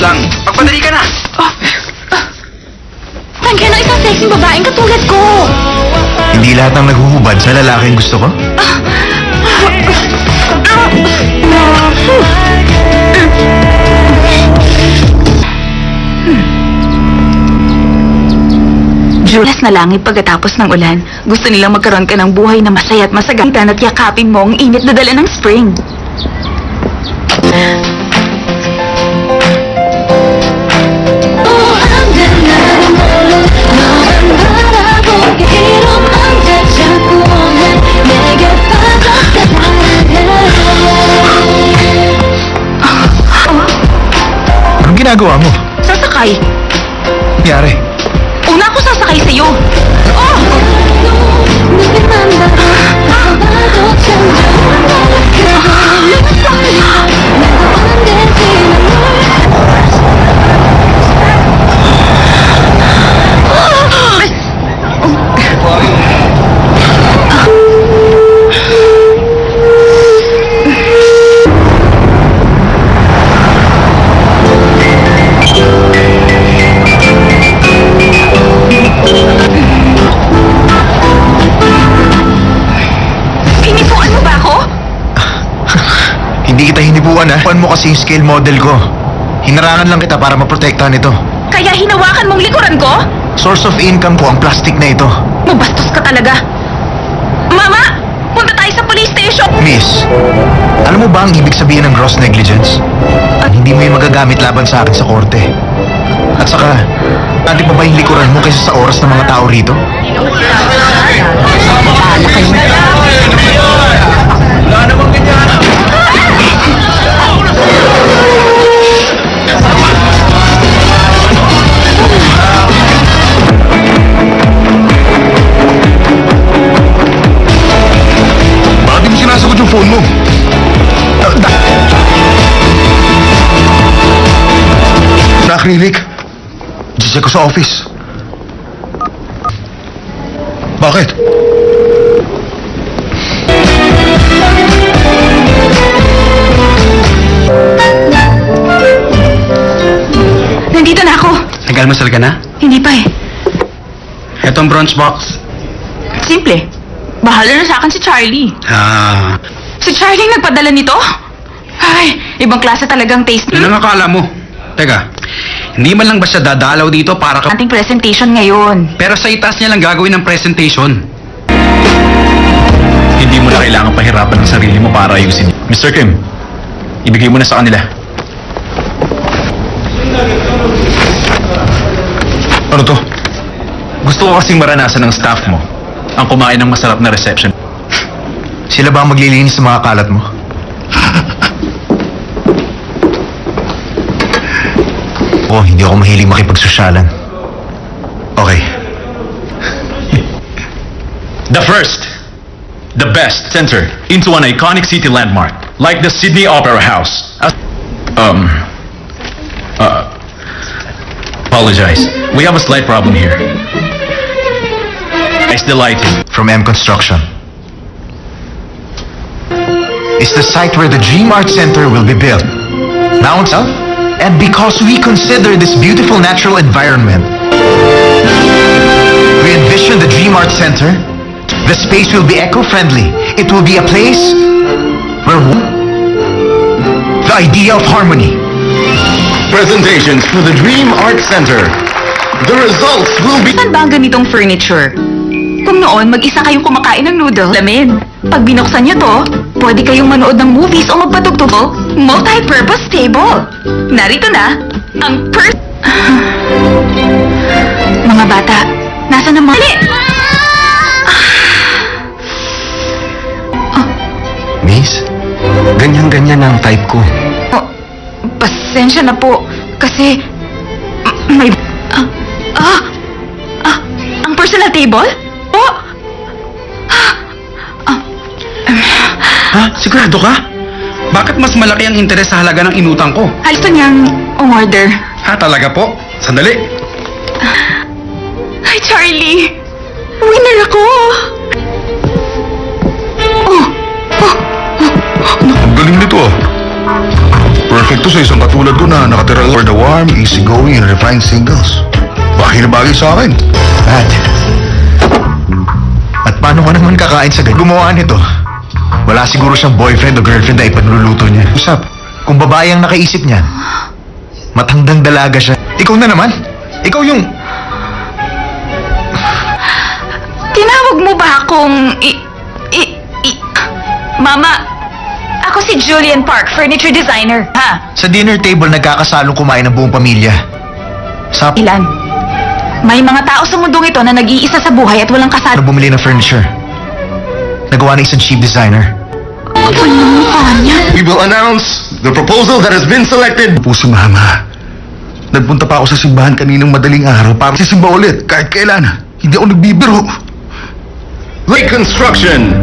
lang. Magpadali ka na. Tangke ng isang sexing babaeng katulad ko. Hindi lahat ng naghuhubad sa lalaking gusto ko? Julas na langit pagkatapos ng ulan. Gusto nilang magkaroon ka ng buhay na masaya at masagalitan at yakapin mo ang init na dala ng spring. Anong ginagawa mo? Sasakay. Yari. Una ako sasakay sa'yo. Oh! Hindi kita hinibuan ha. Puan mo kasi yung scale model ko. Hinarangan lang kita para maprotektahan ito. Kaya hinawakan mong likuran ko? Source of income ko ang plastic na ito. Mabastos ka talaga. Mama! Punta tayo sa police station! Miss, alam mo ba ang ibig sabihin ng gross negligence? Hindi mo yung magagamit laban sa akin sa korte. At saka, natin pa ba yung likuran mo kaysa sa oras ng mga tao rito? Bahala kayo. Wala namang ganyan. Bakit mo sinasagot yung phone mo? Sa acrylic. Check ko sa office. Bakit? Nandito na ako. Nag-almusal ka na? Hindi pa eh. Etong bronze box. Simple. Bahala na sa akin si Charlie. Si Charlie nagpadala nito? Ay, ibang klase talagang taste. Yun ang akala mo. Teka, hindi man lang ba siya dadalaw dito para ka... Ating presentation ngayon. Pero sa itaas niya lang gagawin ng presentation. Hindi mo na kailangan pahirapan ng sarili mo para ayusin. Mr. Kim, ibigay mo na sa kanila. Ano to? Gusto ko kasing maranasan ng staff mo ang kumain ng masarap na reception. Sila ba ang maglilinis sa mga kalat mo? Oh, hindi ako mahilig makipagsosyalan. Okay. The first, the best center into an iconic city landmark like the Sydney Opera House. Apologize. We have a slight problem here. It's the lighting from M Construction. It's the site where the Dream Art Center will be built. Now itself, and because we consider this beautiful natural environment, we envision the Dream Art Center. The space will be eco-friendly. It will be a place where the idea of harmony. Presentations for the Dream Art Center. The results will be... Saan ba ang ganitong furniture? Kung noon, mag-isa kayong kumakain ng noodle, lamin. Pag binuksan niyo to, pwede kayong manood ng movies o magpatugtog. Multi-purpose table. Narito na, ang Mga bata, nasa na mga... Miss, ganyan-ganyan ang type ko. Oh, pasensya na po, kasi... may... ang personal table? Oh! Ha? Sigurado ka? Bakit mas malaki ang interes sa halaga ng inutang ko? Gusto niyang umorder. Ha, talaga po? Sandali. Hi, Charlie! Winner ako! Ang galing nito ah. Perfect. Perfecto sa isang katulad ko na nakatira for the warm, easygoing, and refined singles. Bagay na bagay sa akin. At paano ka naman kakain sa ganyan? Gumawa nito. Wala siguro siyang boyfriend o girlfriend na ipanluluto niya. Usap, kung babae ang nakaisip niyan, matandang dalaga siya. Ikaw na naman. Ikaw yung... Tinawag mo ba akong... Mama, ako si Julian Park, furniture designer. Ha? Sa dinner table, nagkakasalong kumain ng buong pamilya. Sa... Ilan? May mga tao sa mundong ito na nag-iisa sa buhay at walang na kasal. bumili ng furniture. Nagawa ng isang cheap designer. Kapal ng mukha niya. We will announce the proposal that has been selected. Po si Mama. Nagpunta pa ako sa simbahan kaninang madaling araw para sisimba ulit kahit kailan. Hindi ako nagbibiro. Reconstruction!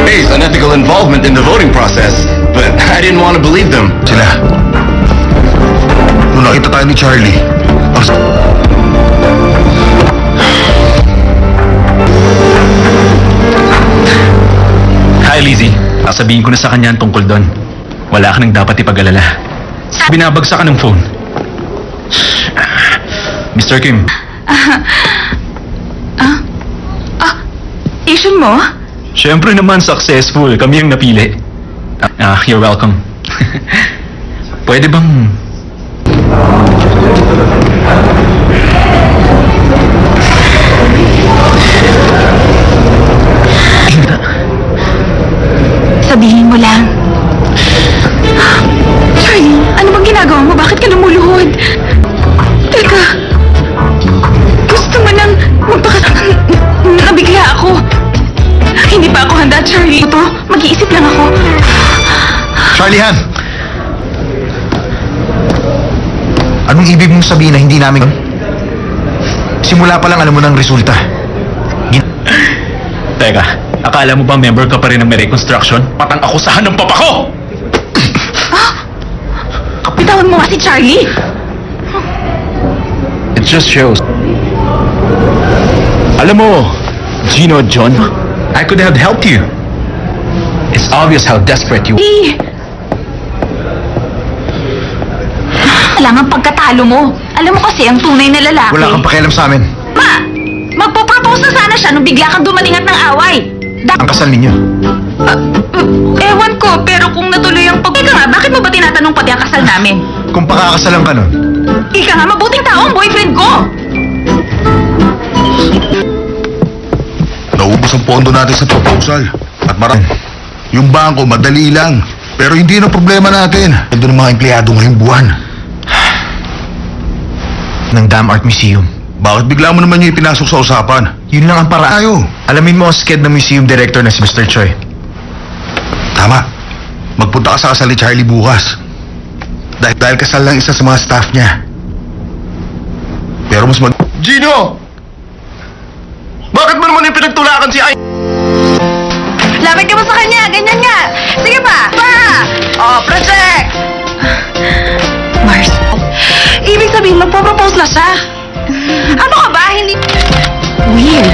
Based on ethical involvement in the voting process, but I didn't want to believe them. Sila. Nung nakita tayo ni Charlie, Hi, Lizzie. Sasabihin ko na sa kanya ang tungkol doon. Wala ka nang dapat ipag-alala. Binabagsak ka ng phone. Mr. Kim. Issue mo? Siyempre naman successful. Kami ang napili. You're welcome. Pwede bang... Sabihin mo lang. Charlie, ano bang ginagawa mo? Bakit ka lumuluhod? Teka. Gusto mo nang nabigla ako. Hindi pa ako handa, Charlie. Ito, mag-iisip lang ako. Charlie Han! Anong ibig mong sabihin na hindi namin... Simula pa lang alam mo ng resulta. Teka, akala mo ba member ka pa rin ng may reconstruction? Patang akusahan ng papa ko! Kapitawan mo nga si Charlie. It just shows. Alam mo, Gino at John, I could have helped you. It's obvious how desperate you... Kailangan pagkatalo mo. Alam mo kasi ang tunay na lalaki. Wala kang pakialam sa amin. Ma! Magpo-propose na sana siya nung bigla kang dumating at ng away. Ang kasal ninyo. Ewan ko, pero kung natuloy ang pag... Ika nga, bakit mo ba tinatanong pati ang kasal namin? Kung pakakasalan ka nun, Ika nga, mabuting tao ang boyfriend ko! naubos ang pondo natin sa proposal. At yung bangko, madali lang. Pero hindi na problema natin. Ito ng mga empleyado ngayong buwan. ng Dam Art Museum. Bakit bigla mo naman yung ipinasok sa usapan? Yun lang ang paraan. Tayo. Alamin mo ang sked ng museum director na si Mr. Choi. Tama. Magpunta ka sa kasal ni Charlie bukas. Dahil kasal lang isa sa mga staff niya. Pero mas Gino! Bakit mo naman yung pinagtulakan si Ay? Lapit ka mo sa kanya, ganyan nga. Sige pa. Project! Mars, ibig sabihin magpo-propose na siya. Ano ka ba? Hindi... Weird.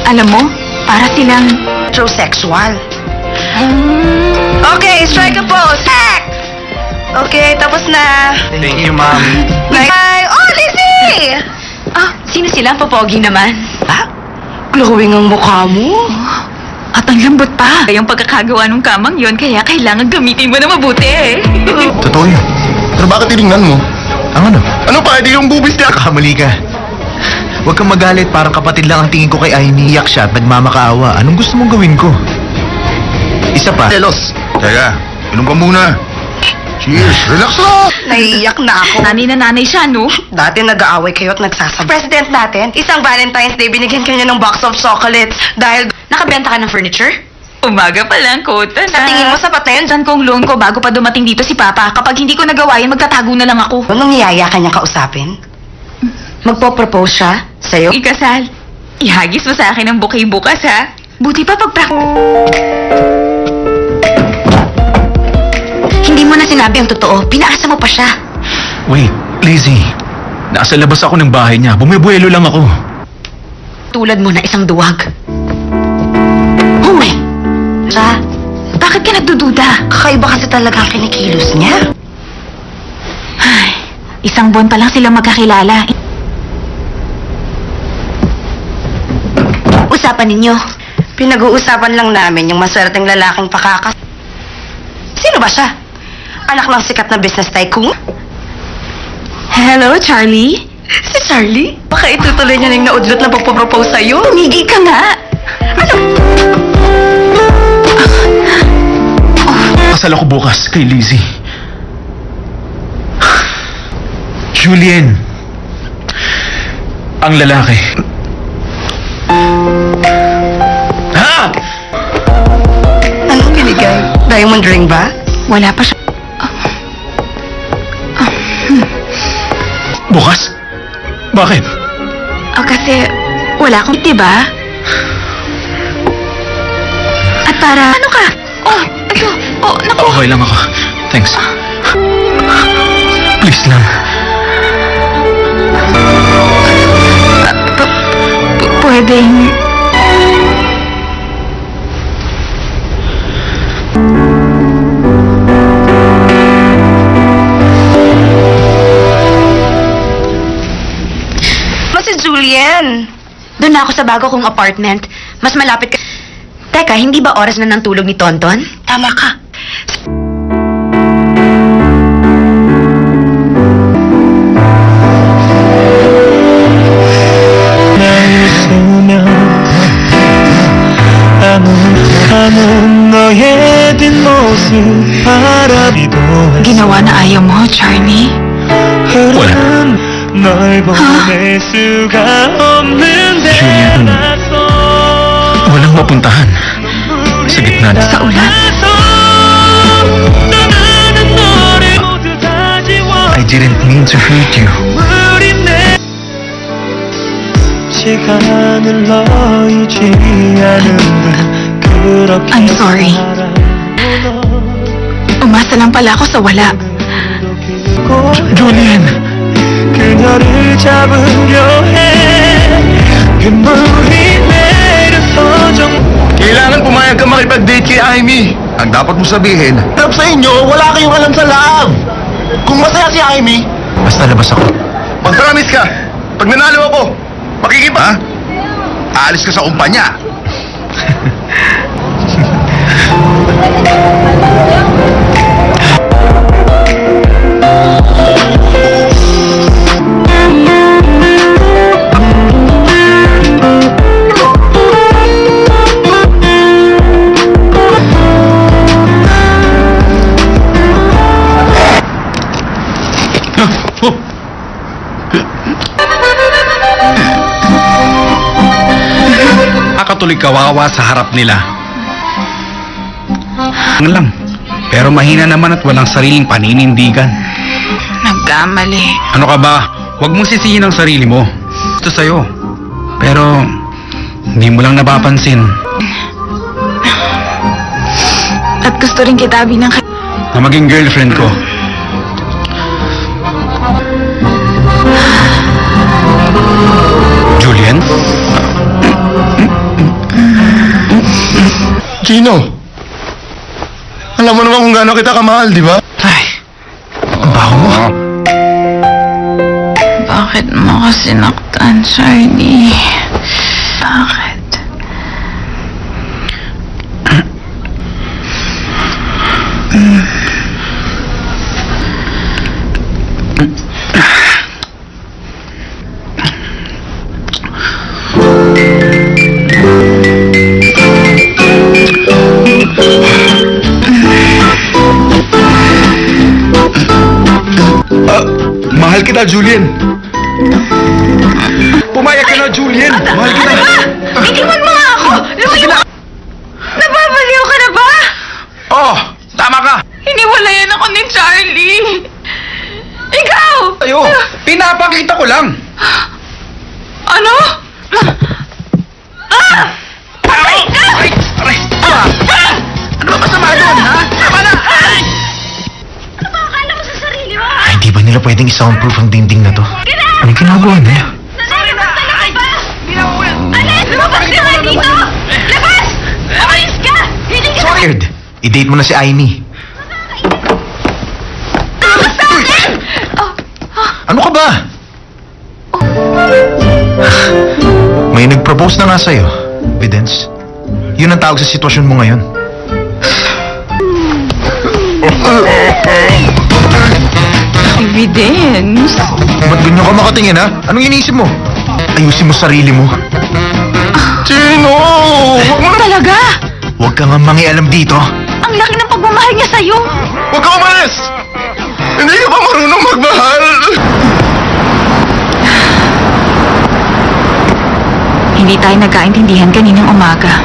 Alam mo, para silang... Heterosexual. Okay, strike a pose. Act! Okay, tapos na. Thank you, ma'am. Bye! Oh, Lizzie! Sino sila? Popogi naman. Glowing ang mukha mo. At ang lambot pa. Yung pagkakagawa ng kamang yon, kaya kailangan gamitin mo na mabuti. Totoo yun. Pero bakit tinignan mo? Ang ano? Ano pa, hindi yung bubis niya? Kakamali ka. Huwag kang magalit, parang kapatid lang ang tingin ko kay Amy. Iyak siya at nagmamakaawa. Anong gusto mong gawin ko? Isa pa. Telos. Teka, inom ka muna. Cheers, relax lang. Naiiyak na ako. Nanay na nanay siya, no? Dati nag-aaway kayo at nagsasabi. President natin, isang Valentine's Day, binigyan kanya ng box of chocolates dahil Nakabenta ka ng furniture? Umaga pa lang, kota na. sa tingin mo sapat na yun, Saan kong loan ko bago pa dumating dito si Papa? Kapag hindi ko nagawa yan, magtatago na lang ako. nung niyaya kanya kausapin, magpo-propose siya sa'yo. Ikasal. Ihagis mo sa akin ang bouquet bukas, ha? Buti pa Hindi mo na sinabi ang totoo. Pinaasa mo pa siya. Wait, Lizzie. Nasa labas ako ng bahay niya. Bumibuelo lang ako. Tulad mo na isang duwag. siya. Bakit ka nagdududa? Kakaiba kasi talaga ang kinikilos niya. Ay, isang buwan pa lang sila magkakilala. Usapan ninyo. Pinag-uusapan lang namin yung maswerteng lalaking pakakas. Sino ba siya? Anak ng sikat na business tycoon? Hello, Charlie? Si Charlie? Baka itutuloy niya yung naudlot na pagpapropose sa'yo. Tumigil ka nga. Kasal ako bukas kay Lizzie. Julian. Ang lalaki. Ha? Anong binigay? Diamond ring ba? Wala pa siya. Bukas? Bakit? Kasi wala akong, diba? At para, ano ka? Ito. Naku. Okay lang ako. Thanks. Please lang. Pwedeng... Si Julian. Doon na ako sa bago kong apartment. Mas malapit ka... Teka, hindi ba oras na ng tulog ni Tonton? Tama ka. Ginawa na ayaw mo, Charlie? Wala. Julian, walang mapuntahan. Sa gitna na. Sa ulan? I didn't mean to hurt you. I'm sorry. Umasa lang pala ako sa wala. Julian! 그녀를 잡으려 해 눈물이 내려서 Kailangan pumayag ka makipag-date kay Amy. Ang dapat mo sabihin, harap sa inyo, wala kayong alam sa love. Kung masaya si Amy, Basta labas ako. mag-promise ka. Pag nanalo ako, makikipa. Ha? Aalis ka sa kumpanya. Nakatuloy kawawa sa harap nila. Ano lang. Pero mahina naman at walang sariling paninindigan. Nagkamali. Ano ka ba? Huwag mong sisihin ang sarili mo. Ito sa'yo. Pero hindi mo lang napapansin At gusto rin kita bilang na maging girlfriend ko. Julian? Gino, alam mo naman kung gaano kita kamahal, di ba? Ay, ang baho mo. Bakit mo kasi sinaktan, Charlie? Bakit? Mahal kita, Julian. Pumayag ka na, Julian. Mahal kita. Itiwan mo nga ako! Lumayo ka! Nababaliw ka na ba? Oh, tama ka. Hiniwalayan ako ni Charlie. Ikaw! Ayo, pinapakita ko lang. Ano? Aray! Aray! Aray! Ano ba masama doon, ha? Tama na! Ay! Hindi ba nila pwedeng i-soundproof ang dingding na to? Ano yung ginagawa nila? Alis! Lumabas ka nga dito! Labas! Umalis ka! Hindi ka weird. I-date mo na si Aimee. Ano ka ba? May nag-propose na nga sa'yo, Vidence. Yun ang tawag sa sitwasyon mo ngayon. Evidence. Ba't ganyan ka makatingin, ha? Anong iniisip mo? Ayusin mo sarili mo. Chino! Talaga? Huwag ka nga mangialam dito. Ang laki ng pagmamahal niya sa'yo. Huwag ka umalis! Hindi ka ba marunong magmahal? Hindi tayo nagkaintindihan kaninang umaga.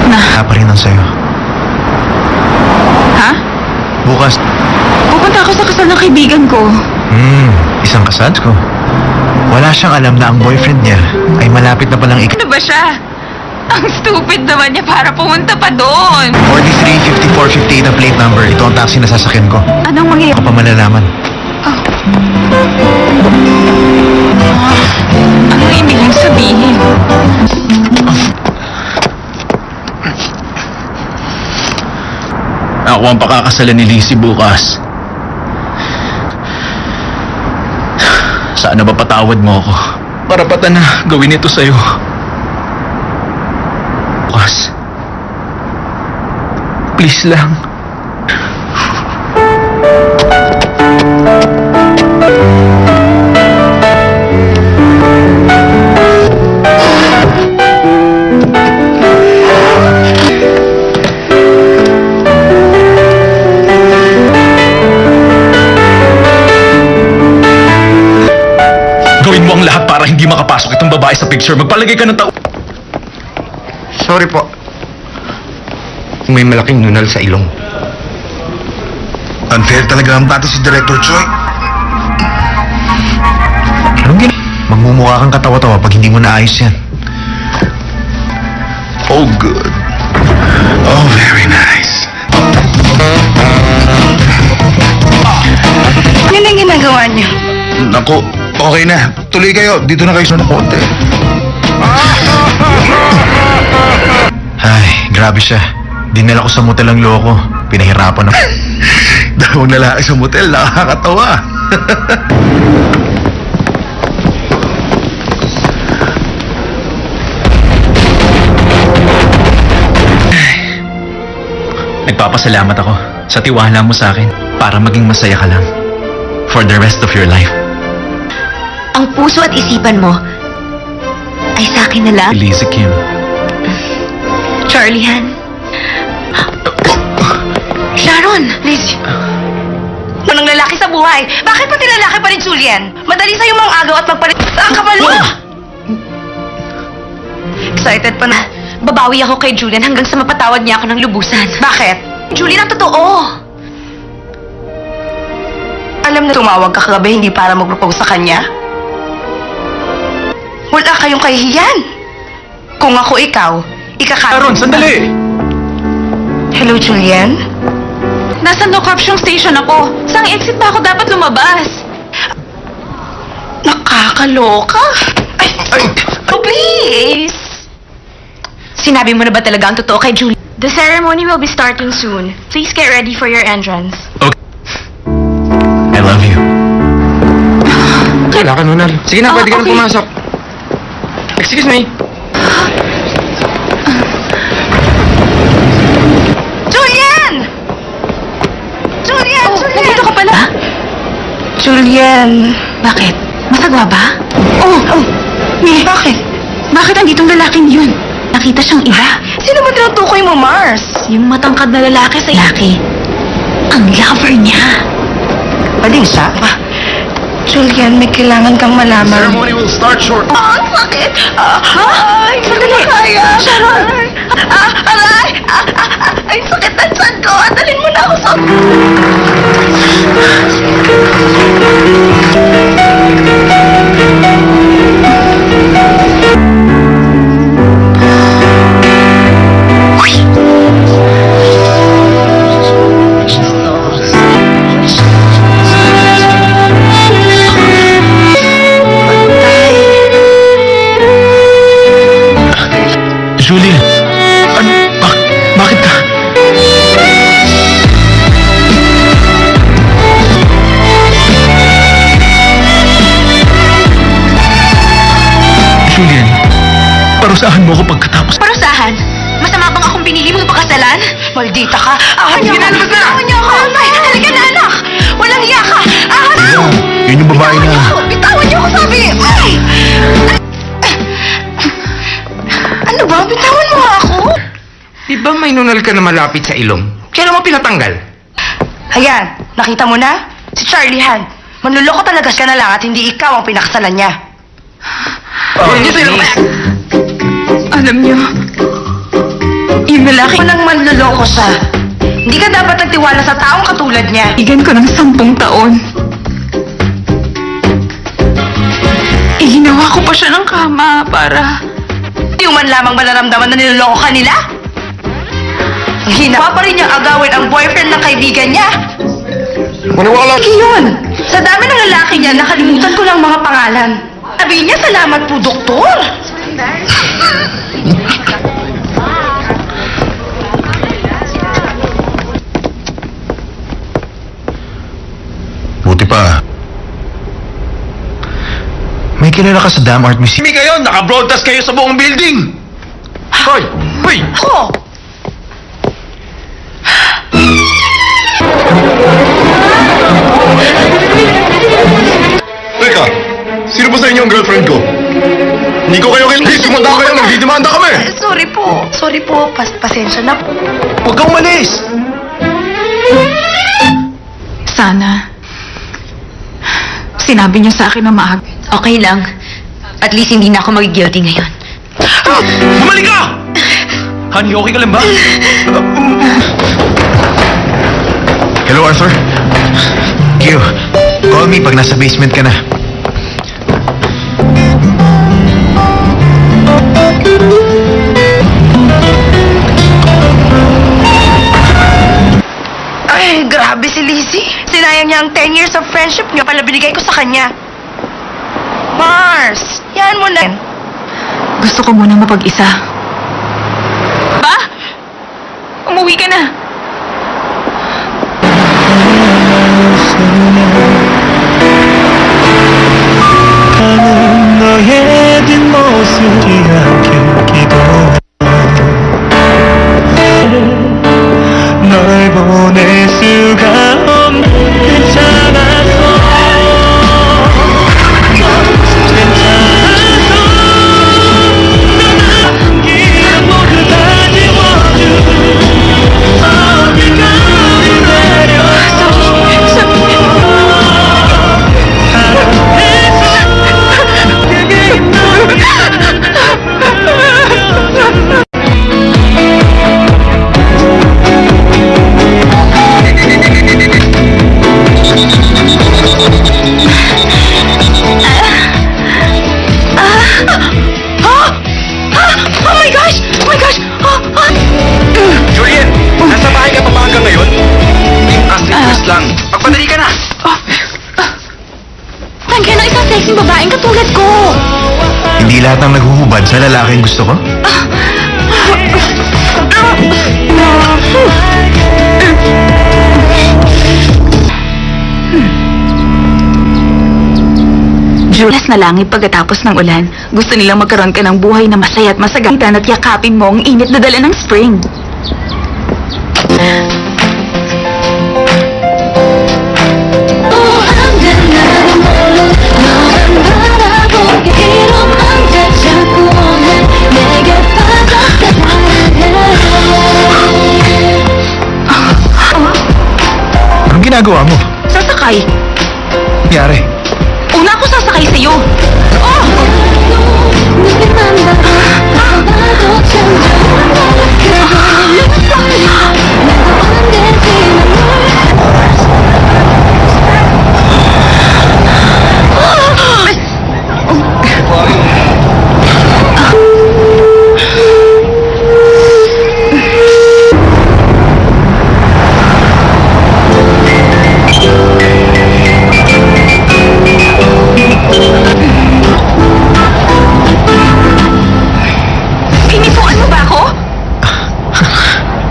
Wala pa rin ang sa'yo. Ha? Bukas. Pupunta ako sa kasal ng kaibigan ko. Isang kasal ko. Wala siyang alam na ang boyfriend niya ay malapit na palang Ano ba siya? Ang stupid naman niya para pumunta pa doon. 43-54-58 ang plate number. Ito ang taxi na sasakyan ko. Anong mangyayari? Ako pa malalaman. Anong ibig mong sabihin? Ako ang pakakasalan ni Lizzie bukas. Sana ba patawad mo ako? Parapatan na gawin ito sa'yo. Bukas. Please lang. Gawin mo ang lahat para hindi makapasok itong babae sa picture. Magpalagay ka ng tao. Sorry po. May malaking nunal sa ilong. Unfair talaga ang bata si Director Choi. Anong gina? Magmumukha kang katawa-tawa pag hindi mo naayos yan. Oh, good. Oh, very nice. Ano na ginagawa niyo? Naku, okay na. Tuloy kayo. Dito na kayo sa konti. Ay, grabe siya. Dinala ko sa motel ang loko. Pinahirapan ako. Dalawang lalaki sa motel. Nakakatawa. Nagpapasalamat ako sa tiwala mo sa akin para maging masaya ka lang for the rest of your life. Ang puso at isipan mo ay sa akin na lang. Lizzie Kim. Charlie Han. Sharon! Liz, manang lalaki sa buhay. Bakit pati lalaki pa rin, Julian? Madali sa'yo mang agaw at magpalit. Ang kapal mo! Excited pa na. Babawi ako kay Julian hanggang sa mapatawad niya ako ng lubusan. Bakit? Julian, ang totoo! Alam na tumawag ka kagabi hindi para mag-propose sa kanya? Wala kayong kahihiyan. Kung ako ikaw, Sharon, sandali! Hello, Julian? Nasa no caption station ako. Saan exit ba ako dapat lumabas? Nakakaloka. Ay, oh, please! Sinabi mo na ba talaga ang totoo kay Julian? The ceremony will be starting soon. Please get ready for your entrance. Okay. I love you. Wala ka, Nunal. Sige na, pwede ka na okay. pumasok. Excuse me. Julian! Julian! Oh, Julian! nandito ka pala? Julian! Bakit? Masagwa ba? Bakit? Bakit anditong lalaking yun? Nakita siyang iba. Sino ba tinutukoy mo, Mars? Yung matangkad na lalaki sa lalaki. Ang lover niya. Pwedeng siya? Julian, may kailangan kang malaman. Ceremony will start short. Ang sakit! Ay, sandali! Kaya! Sharon! Aray! Ay, sakit na tiyan ko! Dalhin mo na ako sa... parusahan mo ako pagkatapos. Parusahan? Masama bang akong pinili mong pakasalan? Maldita ka! Ahon niyo ako! Bitawan niyo ako! Ay, halika na, anak! Walang iya ka! Ahon niyo! Yun yung babae na... Bitawan niyo ako, sabi! Ay! Ano ba? Bitawan mo ako! Di ba may nunal ka na malapit sa ilong? Kaya naman pinatanggal. Ayan, nakita mo na? Si Charlie Han. Manluloko talaga siya na lang at hindi ikaw ang pinakasalan niya. Alam niyo, yung lalaki Kung nang manluloko siya, hindi ka dapat nagtiwala sa taong katulad niya. kaibigan ko ng 10 taon. Ginawa ko pa siya ng kama para... Hindi man lamang malaramdaman na niloloko ka nila? Ang hinawa pa rin niyang agawin ang boyfriend ng kaibigan niya. Maniwala! Yun! Sa dami ng lalaki niya, nakalimutan ko lang mga pangalan. Sabi niya, salamat po, doktor! Buti pa. May kilala ka sa Dam Art Museum. Hindi kayo, naka-broadcast kayo sa buong building! Hoy! Hoy! Ako! Teka, sino ba sa inyo ang girlfriend ko? Hindi ko kayo kailangan. Sumanda kayo, nagdidemanda kami! Sorry po. Sorry po. Pasensya na po. Huwag kang malis! Sana, sinabi niyo sa akin na maaga. Okay lang. At least hindi na ako mag-guilty ngayon. Bumalik ka! Honey, okay ka lang ba? Hello, Arthur. Q, call me pag nasa basement ka na. Ay, grabe si Lizzie. Sinayang niya ang 10 years of friendship niya pala binigay ko sa kanya. Mars, yan mo na. Gusto ko munang mapag-isa. Ba? Umuwi ka na. 가는 너의 뒷모습이 않길 기도해 널 보낼 수가 없는 괜찮아서 괜찮아서 너 남기는 모두 다 지워준 어디가 내려 Oh my gosh! Oh my gosh! Juliet! Nasa bahay ka pa ba hanggang ngayon? As lang. Pagpadali ka na! Tangka na isang sexing babaeng katulad ko! Hindi lahat ng naghuhubad sa lalaking gusto ko? Julas na langit pagkatapos ng ulan. Gusto nilang magkaroon ka ng buhay na masaya at masagalitan at yakapin mo ang init na dala ng spring. Anong ginagawa mo? Sasakay. Nangyari? Una ako sasakay sa'yo. Oh! Hinipuan mo ba ako?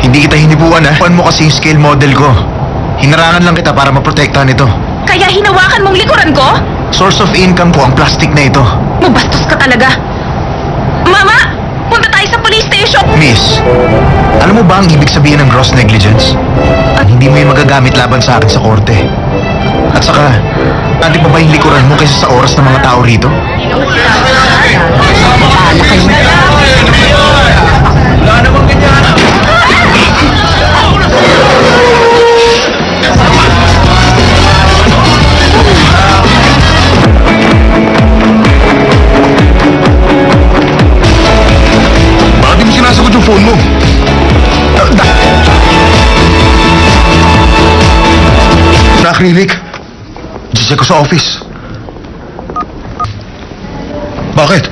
Hindi kita hinibuan, ha? Puan mo kasi yung scale model ko. Hinarangan lang kita para maprotektahan ito. Kaya hinawakan mong likuran ko? Source of income ko ang plastic na ito. Mabastos ka talaga. Mama! tayo sa police station! Miss, alam mo ba ang ibig sabihin ng gross negligence? Hindi mo yung magagamit laban sa akin sa korte. At saka, natin pa ba yung likuran mo kaysa sa oras ng mga tao rito? Wala namang ganyan. Bakit di mo sinasagot yung phone mo? Sa acrylic. Check ko sa office. Bakit?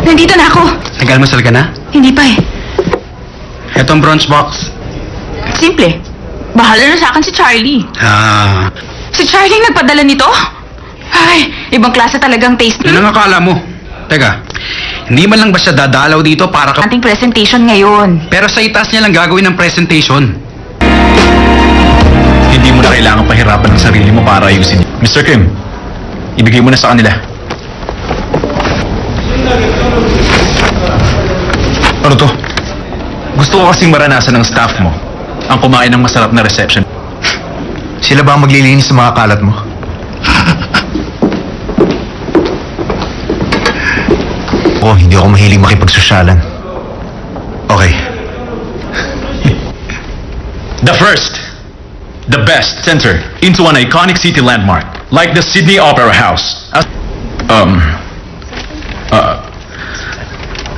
Nandito na ako. Nag-almusal ka na? Hindi pa eh. Etong bronze box. Simple. Bahala na sa akin si Charlie. Ah, Si Charlie ang nagpadala nito? Ay, ibang klase talagang taste. yun ang akala mo. Teka, hindi man lang ba siya dadalaw dito para ka... Ating presentation ngayon. Pero sa itaas niya lang gagawin ng presentation. Hindi mo na kailangan pahirapan ng sarili mo para ayusin. Mr. Kim, ibigay mo na sa kanila. Ano to? Gusto ko kasing maranasan ng staff mo ang kumain ng masarap na reception. Sila ba ang maglilinis ng mga kalat mo? Oh, hindi ako mahilig makipagsosyalan. Okay. The first, the best center into an iconic city landmark like the Sydney Opera House.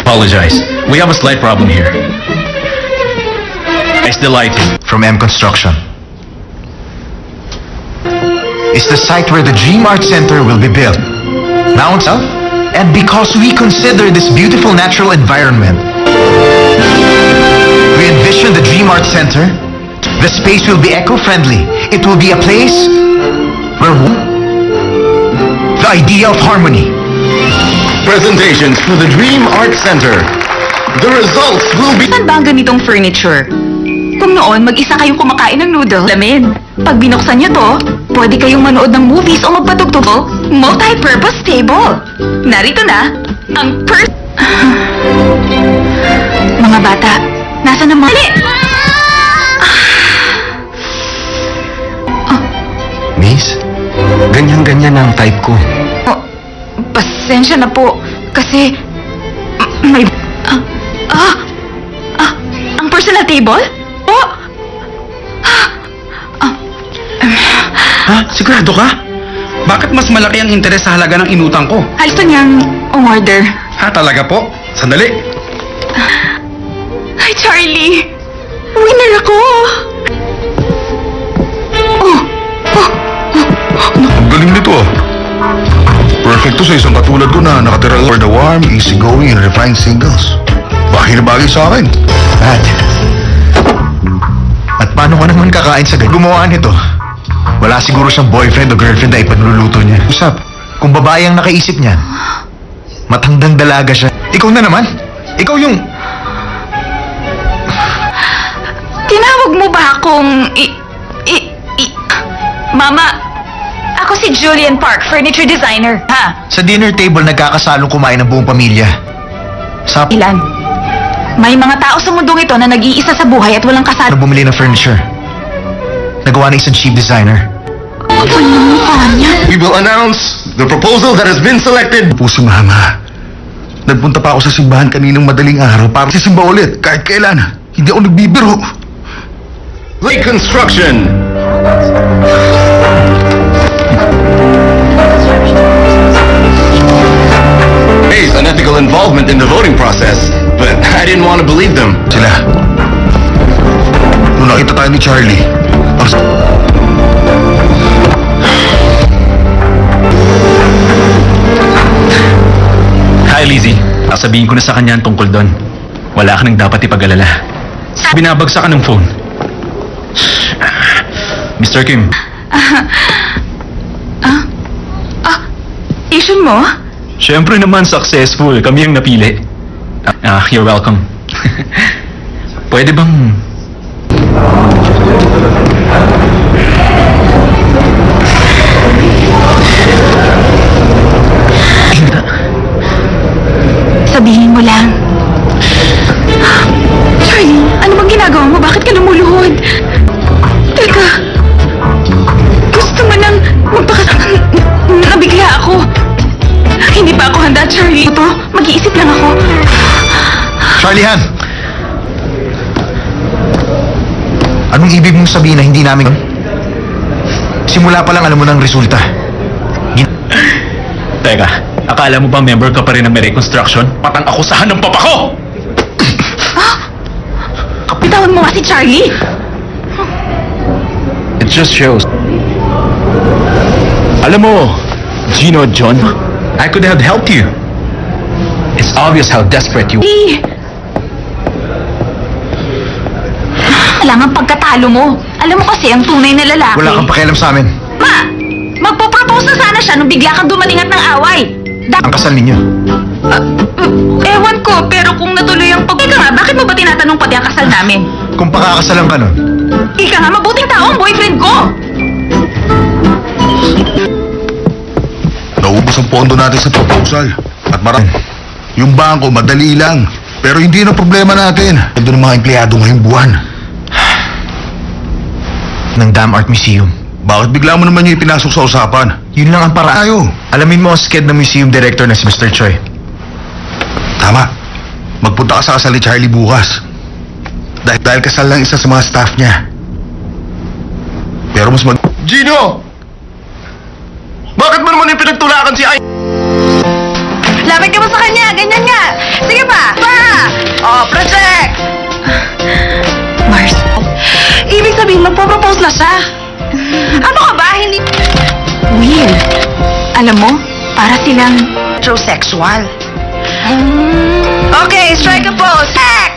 Apologize. We have a slight problem here. It's the lighting. From M Construction. It's the site where the Dream Art Center will be built. Now itself, and because we consider this beautiful natural environment, we envision the Dream Art Center. The space will be eco-friendly. It will be a place where the idea of harmony. Presentations for the Dream Art Center. The results will be... Saan ba ang ganitong furniture? Kung noon, mag-isa kayong kumakain ng noodle. Lamin. Pag binuksan nyo to, pwede kayong manood ng movies o magpatugtog. Multi-purpose table. Narito na, ang Mga bata, nasa na mga... Miss, ganyan-ganyan ang type ko. Oh, pasensya na po, kasi... may... ang personal table? Oh! Ha? Sigurado ka? Bakit mas malaki ang interes sa halaga ng inutang ko? Gusto niyang umorder. Ha, talaga po? Sandali. Hi, Charlie! Winner ako! Ang galing nito ah. Perfect to sa isang katulad ko na nakatira for the warm, easygoing, and refined singles. Bagay na bagay sa akin. At paano ka naman kakain sa ganyan? Gumawa nito. Wala siguro siyang boyfriend o girlfriend na ipanluluto niya. Usap, kung babae ang nakaisip niyan, matandang dalaga siya. Ikaw na naman. Ikaw yung... Tinawag mo ba akong... Mama, ako si Julian Park, furniture designer. Ha? Sa dinner table, nagkakasalong kumain ng buong pamilya. Sa... Ilan? May mga tao sa mundong ito na nag-iisa sa buhay at walang kasal. Bumili ng furniture. Nagawa ng isang cheap designer. We will announce the proposal that has been selected. Po si Mama. Nagpunta pa ako sa simbahan kaninang madaling araw para sisimba ulit kahit kailan. Hindi ako nagbibiro. Lake Construction. Face unethical involvement in the voting process, but I didn't want to believe them. Sila. Nung nakita tayo ni Charlie, Hi, Lizzie. Sasabihin ko na sa kanya ang tungkol doon. Wala ka nang dapat ipag-alala. Binabagsak ka ng phone. Mr. Kim. Issue mo? Siyempre naman successful. Kami ang napili. You're welcome. Pwede bang... Charlie. Ito, mag-iisip lang ako. Charlie Han! Anong ibig mong sabihin na hindi namin... Simula pa lang alam mo ng resulta. Teka, akala mo ba member ka pa rin ng may reconstruction? Patang akusahan ng papa ko! Bitawan mo nga si Charlie. It just shows. Alam mo, Gino John, I could have helped you. It's obvious how desperate you... Kailangan pagkatalo mo. Alam mo kasi ang tunay na lalaki. Wala kang pakialam sa amin. Ma! Magpo-propose na sana siya nung bigla kang dumating at ng away. Ang kasal ninyo. Ewan ko, pero kung natuloy ang Ika nga, bakit mo ba tinatanong pati ang kasal namin? Kung pakakasalan ka nun. Ika nga, mabuting tao ang boyfriend ko! Naubos ang pondo natin sa proposal. At yung bangko, madali lang. Pero hindi na problema natin. Ito ng mga empleyado ngayong buwan. Ng Dam Art Museum. Bakit bigla mo naman yung ipinasok sa usapan? Yun lang ang paraan. Tayo. Alamin mo ang sked ng museum director na si Mr. Choi. Tama. Magpunta ka sa kasal ni Charlie bukas. Dahil kasal lang isa sa mga staff niya. Pero mas Gino! Bakit mo naman yung pinagtulakan si Ay? Lapit ka mo sa kanya, ganyan nga. Sige pa, pa! Oh, project! Mars, Ibig sabihin, magpo-propose na siya. Ano ka ba? Hindi... Will, alam mo, para silang... Heterosexual. Okay, strike a pose. Hack!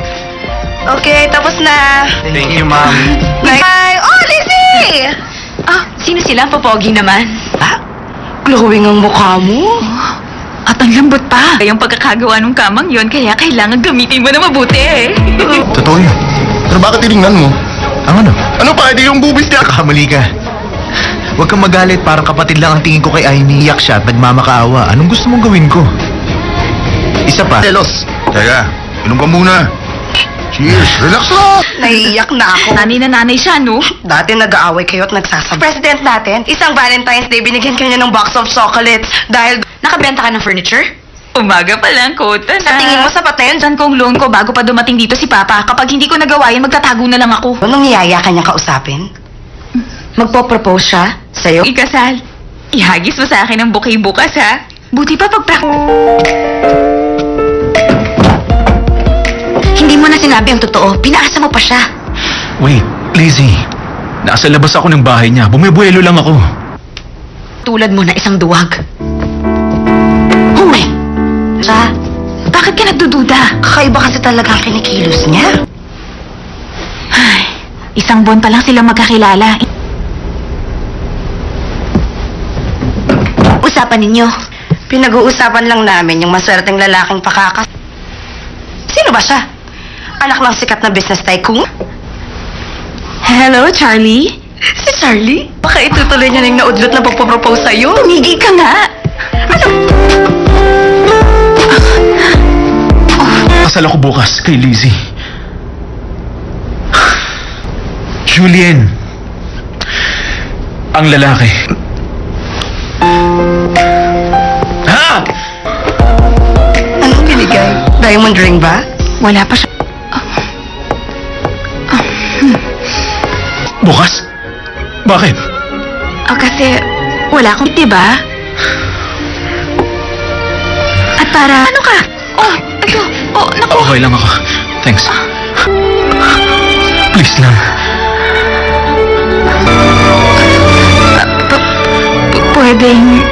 Okay, tapos na. Thank you, ma'am. Bye! Oh, Lizzie! Sino sila? Popogi naman. Glowing ang mukha mo. At ang lambot pa. Yung pagkakagawa ng kamang yon, kaya kailangan gamitin mo na mabuti. Totoo yun. Pero bakit tinignan mo? Ang ano? Ano pa, hindi yung bubis niya? Kakamali ka. Huwag kang magalit, parang kapatid lang ang tingin ko kay Aimee. Iyak siya at nagmamakaawa. Anong gusto mong gawin ko? Isa pa. Telos. Teka, inom ka muna. Cheers. Relax lang. Naiiyak na ako. Nanay na nanay siya, no? Dati nag-aaway kayo at nagsasabi. President natin, isang Valentine's Day, binigyan kanya ng box of chocolates dahil... Nakabenta ka ng furniture? Umaga pa lang, kota na. Sa tingin mo sapat na yun? Saan kong loan ko bago pa dumating dito si Papa? Kapag hindi ko nagawa yan, magtatago na lang ako. Anong niyaya kanya kausapin? Magpo-propose siya sa'yo? Ikasal. Ihagis mo sa akin ang bouquet bukas, ha? Buti pa Hindi mo na sinabi ang totoo. Pinaasa mo pa siya. Wait, Lizzie. Nasa labas ako ng bahay niya. Bumibuelo lang ako. Tulad mo na isang duwag. Huy! Siya, Bakit ka nagdududa? kakaiba kasi talaga ang kinikilos niya. Ay, isang buwan pa lang sila magkakilala. Usapan ninyo. Pinag-uusapan lang namin yung maswerteng lalaking pakakas. Sino ba siya? Anak ng sikat na business tycoon? Hello, Charlie? Si Charlie? Baka itutuloy niya na yung naudlot na pagpapropose sa'yo. Tumigil ka nga! Kasal ako bukas kay Lizzie. Julian. Ang lalaki. Ha? Anong binigay? Diamond ring ba? Wala pa siya. Bukas? Bakit? Kasi wala akong, diba? At para... Ano ka? Ito. Naku. Okay lang ako. Thanks. Please lang. Pwedeng...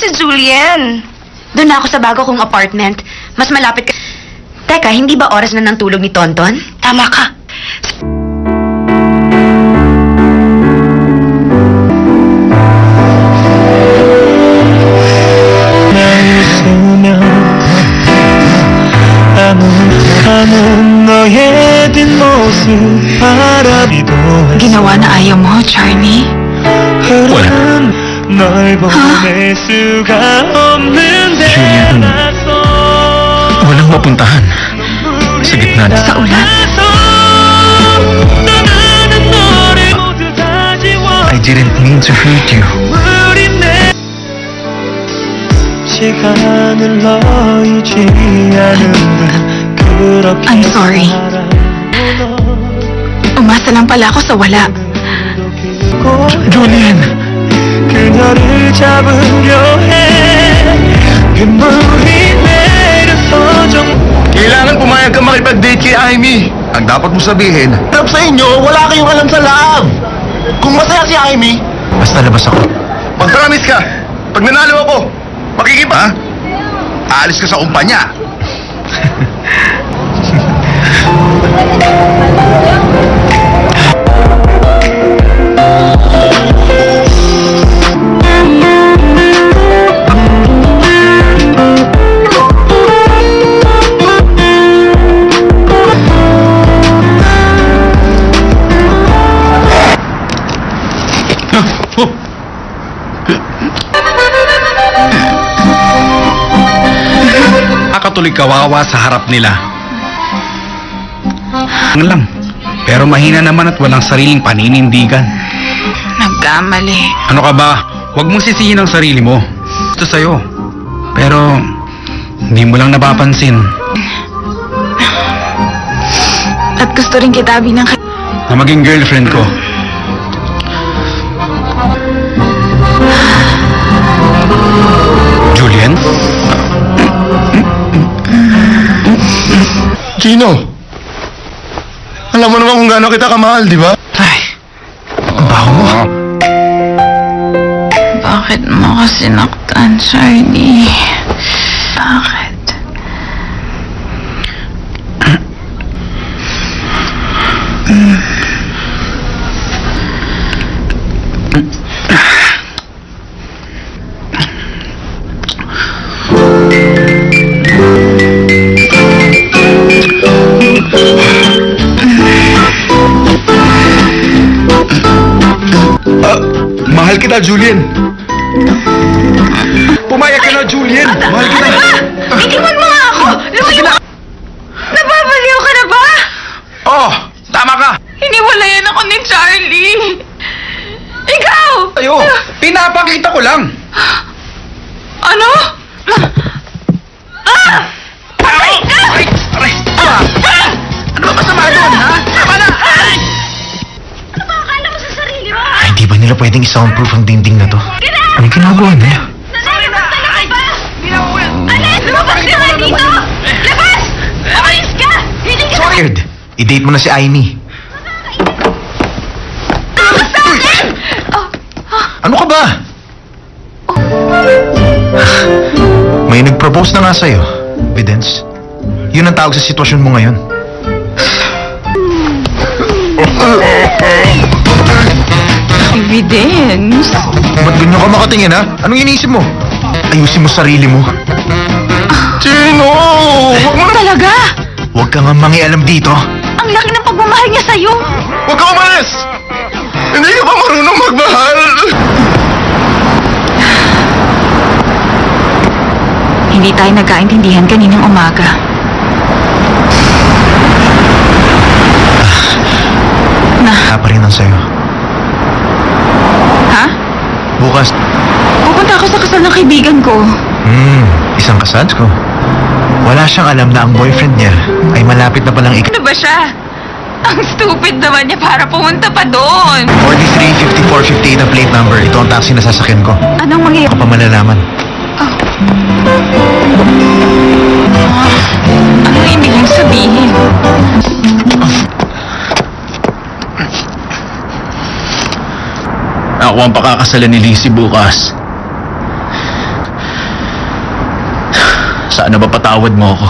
Si Julian. Doon na ako sa bago kong apartment. Mas malapit ka... Teka, hindi ba oras na ng tulog ni Tonton? Tama ka. Ginawa na ayaw mo, Charlie? Wala. Julian, walang mapuntahan. Sa gitna na. Sa ulan. I didn't mean to hurt you. I'm sorry. Umasa lang pala ako sa wala. Julian! 그녀를 잡으려 해 빗물이 내려서 Kailangan pumayag ka makipag-date kay Amy. Ang dapat mo sabihin, harap sa inyo, wala kayong alam sa loob. Kung masaya si Amy, basta labas ako. Mag-promise ka, pag nanalo ako, makikipa. Ha? Aalis ka sa kumpanya. Nakatuloy kawawa sa harap nila. Ang lang. Pero mahina naman at walang sariling paninindigan. Nagkamali. Ano ka ba? Huwag mong sisihin ang sarili mo. Ito sa'yo. Pero hindi mo lang napapansin At gusto rin kita binang na maging girlfriend ko. Julian? Gino, alam mo naman kung gaano kita kamahal, di ba? Ay, ang baho mo. Bakit mo kasi sinaktan, Charlie? Bakit? Mahal kita, Julian. Pumayag ka na, Julian. Mahal kita. Itiwan mo nga ako! Lumayo ka! Nababaliw ka na ba? Oh, tama ka. Hiniwalayan ako ni Charlie. Ikaw! Ayo, pinapakita ko lang. Ano? Aray! Aray! Aray! Ano ba masama doon, ha? Tama na! Aray! Ano ba akala mo sa sarili mo? Ay, hindi ba nila pwedeng i-soundproof ang dingding na to? Anong ginagawa nila? Nananabas talaga ba? Alis! Lumabas ka nga dito! Labas! Umalis ka! Hindi ka Weird. I-date mo na si Amy. tapos sa akin! Ano ka ba? May nag-propose na nga sa'yo, Vidence. Yun ang tawag sa sitwasyon mo ngayon. Evidence? Ba't ganyan ka makatingin, ha? Anong iniisip mo? Ayusin mo sarili mo. Gino! Huwag mo na... Talaga? Huwag ka nga mangialam dito. Ang laki ng pagmamahal niya sa'yo. Huwag ka umalis! Hindi ka pa marunong magmahal! Hindi tayo nagkaintindihan kaninang umaga. Wala pa rin ang sa'yo. Ha? Bukas, Pupunta ako sa kasal ng kaibigan ko. isang kasal ko. Wala siyang alam na ang boyfriend niya ay malapit na palang Ano ba siya? Ang stupid naman niya para pumunta pa doon. 43-54-58 ang plate number. Ito ang taxi na sasakyan ko. Anong mangyayari? Ako pa malalaman. Anong ibig mong sabihin? Ako ang pakakasalan ni Lizzie bukas. Sana ba patawad mo ako?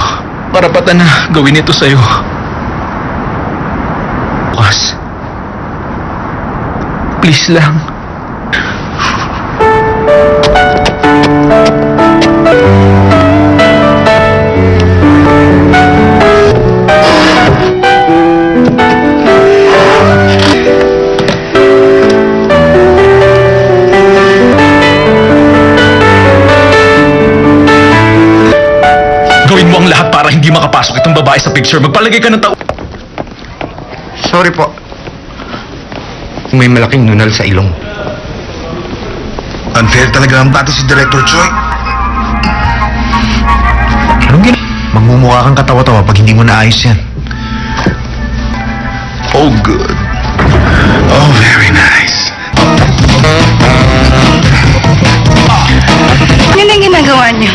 Parapatan na gawin ito sa'yo. Bukas. Please lang. Gawin mo ang lahat para hindi makapasok ipasok itong babae sa picture. Magpalagay ka ng tao. Sorry po. May malaking nunal sa ilong. Unfair talaga ang bata si Director Choi. Anong Magmumukha kang katawa-tawa pag hindi mo naayos yan. Oh, good. Oh, very nice. Ano na ginagawa niyo?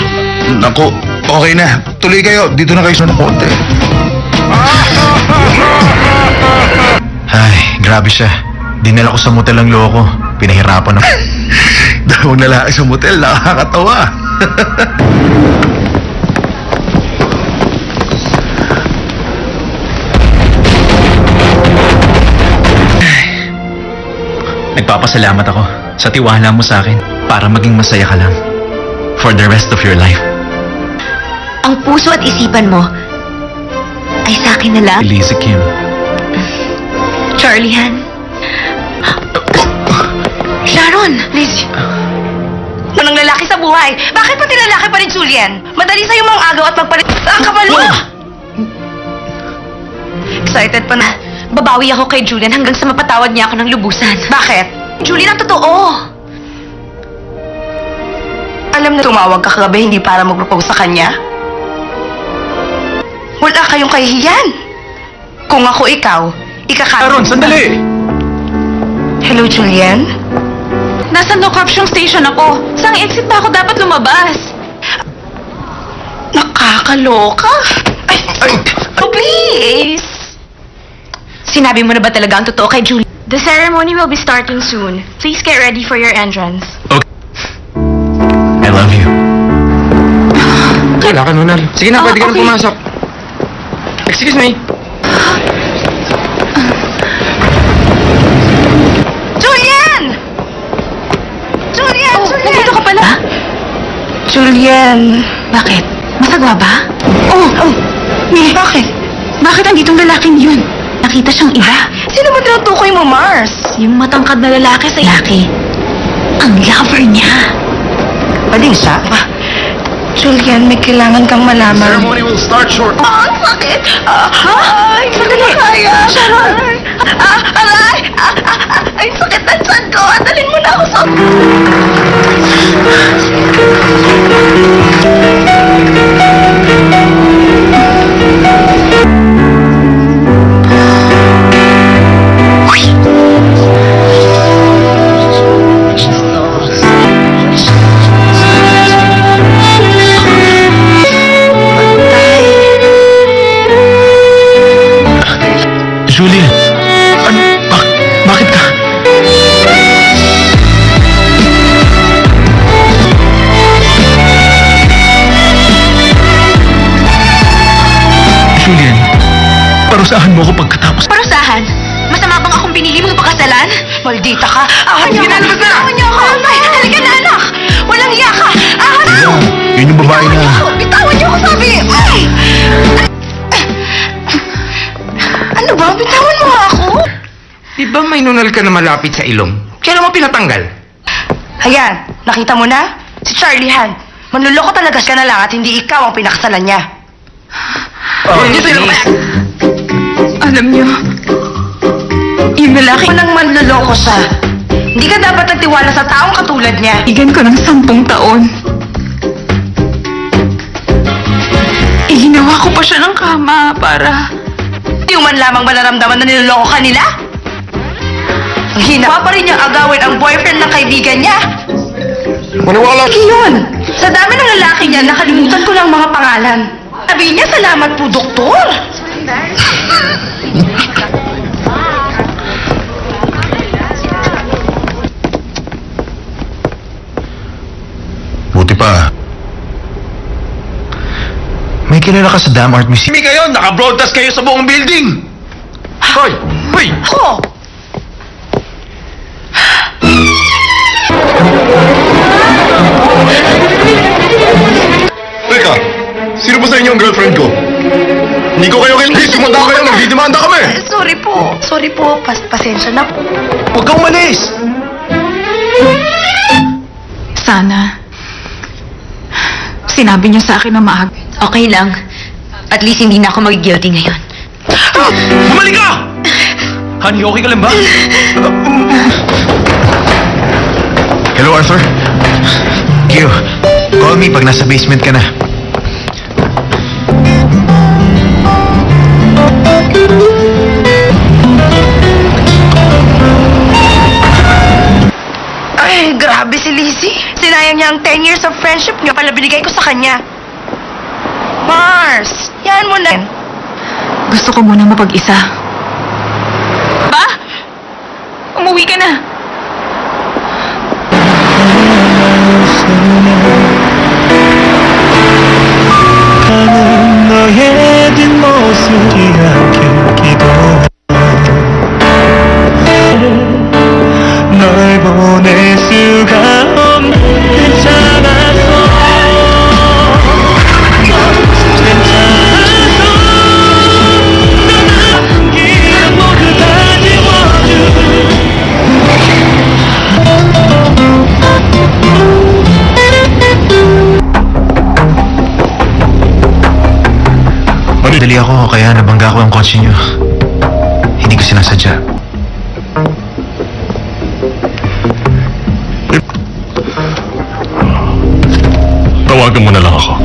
Naku, okay na. Tuloy kayo. Dito na kayo sa konti. Ay, grabe siya. Dinala ko sa motel ang loko. Pinahirapan ako. Dalawang lalaki sa motel. Nakakatawa. Nagpapasalamat ako sa tiwala mo sa akin para maging masaya ka lang for the rest of your life. Ang puso at isipan mo ay sa akin na lang. Elise Kim. Charlie Han. Sharon! Liz. Anong lalaki sa buhay? Bakit pati lalaki pa rin, Julian? Madali sa'yo mang agaw at magpalit. Ang kapal mo! Excited pa na. Babawi ako kay Julian hanggang sa mapatawad niya ako ng lubusan. Bakit? Julian, ang totoo. Alam na tumawag ka kagabi hindi para mag-propose sa kanya? Wala kayong kahihiyan. Kung ako ikaw, Sharon, sandali! Hello, Julian? Nasa no caption station ako. Saan exit ba ako dapat lumabas? Nakakaloka. Ay, oh, please. Sinabi mo na ba talaga ang totoo kay Julian? The ceremony will be starting soon. Please get ready for your entrance. Okay. I love you. Wala ka, Nunal. Sige na, pwede ka na pumasok. Excuse me. Julian! Julian! Oh, Julian! nandito ka pala? Julian! Bakit? Masagwa ba? Bakit? Bakit anditong lalaking yun? Nakita siyang iba. Sino ba tinutukoy mo, Mars? Yung matangkad na lalaki sa lalaki. Ang lover niya. Bading siya? Julian, may kailangan kang malaman. Ceremony will start short. Ang sakit! Ay, sandali! Kaya! Sharon! Aray! Ay, sakit na tiyan ko! Dalhin mo na ako sa... Julian, bakit ka? Julian, parusahan mo ako pagkatapos. Parusahan? Masama bang akong pinili mong pakasalan? Maldita ka! Ahon niyo ako! Ahon niyo ako! Ay, halika na, anak! Walang iya ka! Ahon niyo! Yun yung babae na... Bitawan niyo ako, sabi! Ay! Ano ba? Bitawan mo ako! Di ba may nunal ka na malapit sa ilong? Kaya mo pinatanggal? Ayan, nakita mo na? Si Charlie Han. Manluloko talaga siya na lang at hindi ikaw ang pinakasalan niya. Alam niyo, yung lalaki Kung nang manluloko siya, hindi ka dapat nagtiwala sa taong katulad niya. kaibigan ko ng 10 taon. Ginawa ko pa siya ng kama para... Hindi man lamang ba naramdaman na niloloko ka nila? Ang hinawa pa rin niyang agawin ang boyfriend ng kaibigan niya. Maniwala! Yun! Sa dami ng lalaki niya, nakalimutan ko lang mga pangalan. Sabi niya, salamat po, doktor! Buti pa. May kilala ka sa Dam Art Museum. Hindi kayo! Naka-broadcast kayo sa buong building! Hoy! Hoy! Ako! Teka! Sino ba sa inyo ang girlfriend ko? Hindi ko kayo kailangan. Sumanda kayo! Nagdidemanda kami! Sorry po. Sorry po. Pasensya na po. Huwag kang umalis! Sana, sinabi niyo sa akin na maaga. Okay lang. At least hindi na ako mag-guilty ngayon. Bumalik ka! Honey, okay ka lang ba? Hello, Arthur. Q, call me pag nasa basement ka na. Ay, grabe si Lizzie. Sinayang niya ang 10 years of friendship niya pala binigay ko sa kanya. Mars, yan mo na. Gusto ko muna mapag-isa. Ba? Umuwi ka na. 가는 너의 뒷모습이 안길기도 널 보낼 수가 없는 괜찮았어 괜찮았어 너 남기는 모두 다 지워줘 Dali ako, kaya nabangga ko ang kotse niyo. Hindi ko sinasadya. Tawagan mo na lang ako.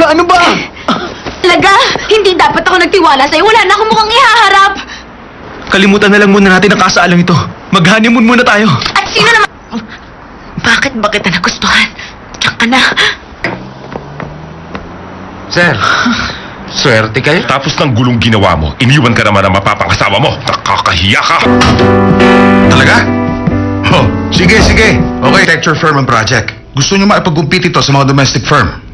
Ano ba? Laga, hindi dapat ako nagtiwala sa'yo. Wala na akong mukhang ihaharap. Kalimutan na lang muna natin ang kasaalang ito. Mag-honeymoon muna tayo. At sino naman... Bakit ba kita nagustuhan? Diyan ka na. Sir, swerte kayo. Tapos ng gulong ginawa mo, iniwan ka naman ang mapapangasawa mo. Nakakahiya ka! Talaga? Oh, sige. Okay, architecture firm ang project. Gusto nyo maipag-compete ito sa mga domestic firm.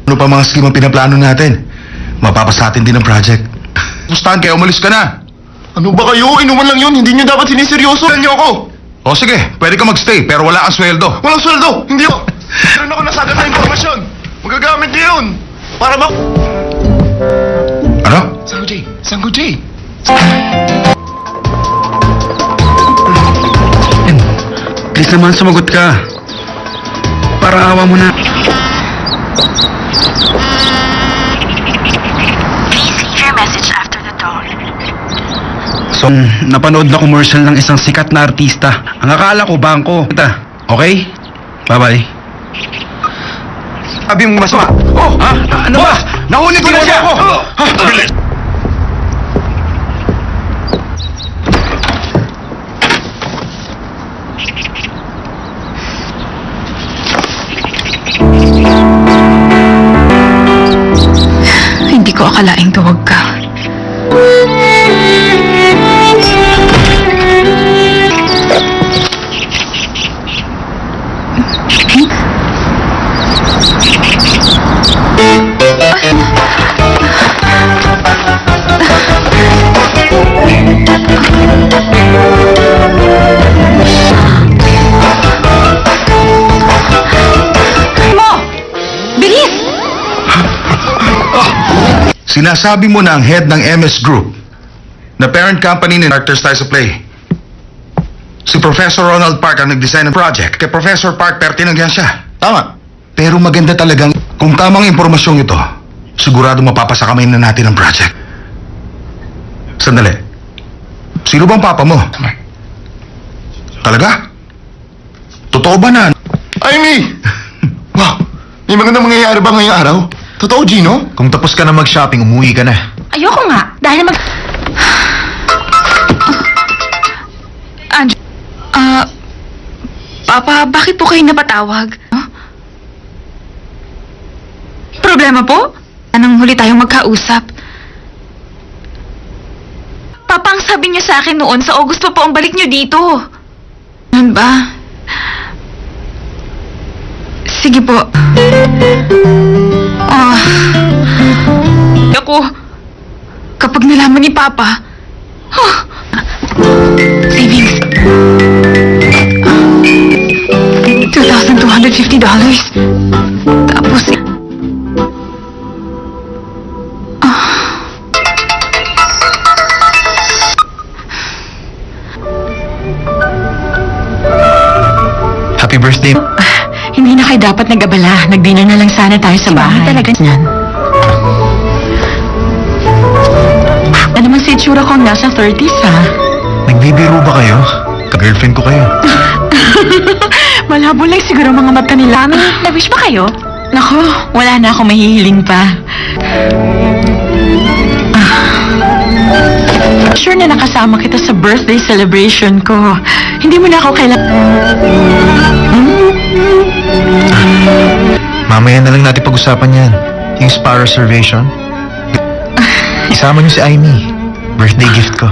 Ano pa mga scheme ang pinaplano natin? Mapapasa natin din ang project. Pustahan kaya umalis ka na. Ano ba kayo? Inuman lang yun. Hindi nyo dapat siniseryoso. Tell nyo ako! O sige, pwede ka magstay pero wala kang sweldo. Walang sweldo! Hindi ako! Meron ako nasagat na informasyon. Magagamit niyo yun. Para ba... Ano? Sango J. Please naman sumagot ka. Para awa mo na. Please leave your message after the tone. So, napanood na commercial ng isang sikat na artista. Ang akala ko, bangko. Okay? Bye-bye. Sabi mo masama. Oh! Ha? Ano ba? Nahuli ko na siya! Bilis! Hindi ko akalaing tuwag ka. Sinasabi mo na ang head ng MS Group, na parent company ng Director Styles of Play. Si Professor Ronald Park ang nag-design ng project. Kay Professor Park, pertinent yan siya. Tama. Pero maganda talagang, kung tamang impormasyong ito, sigurado mapapasakamay na natin ang project. Sandali. Sino bang papa mo? Talaga? Totoo ba na? Amy! Wow! May magandang mangyayari ba ngayong araw? Totoo, Gino? Kung tapos ka na mag-shopping, umuwi ka na. Ayoko nga. Dahil na Papa, bakit po kayo napatawag? Huh? Problema po? Anong huli tayong magkausap? Papa, ang sabi niyo sa akin noon, sa August pa po ang balik niyo dito. Ano ba? Sige po. Ako, kapag nalaman ni Papa, savings. $2,250. Tapos, Happy birthday. Hindi na kayo dapat nag-abala. Nag-dinner na lang sana tayo sa bahay. Talaga yan. Ano man si itsura ko ang nasa 30s, ha? Nagbibiro ba kayo? Ka-girlfriend ko kayo. Malabo lang siguro mga mata nila. Na-wish ba kayo? Nako, wala na ako mahihiling pa. Sure na nakasama kita sa birthday celebration ko. Hindi mo na ako Mamaya na lang natin pag-usapan yan. Yung spa reservation. Isama niyo si Aimee. Birthday gift ko.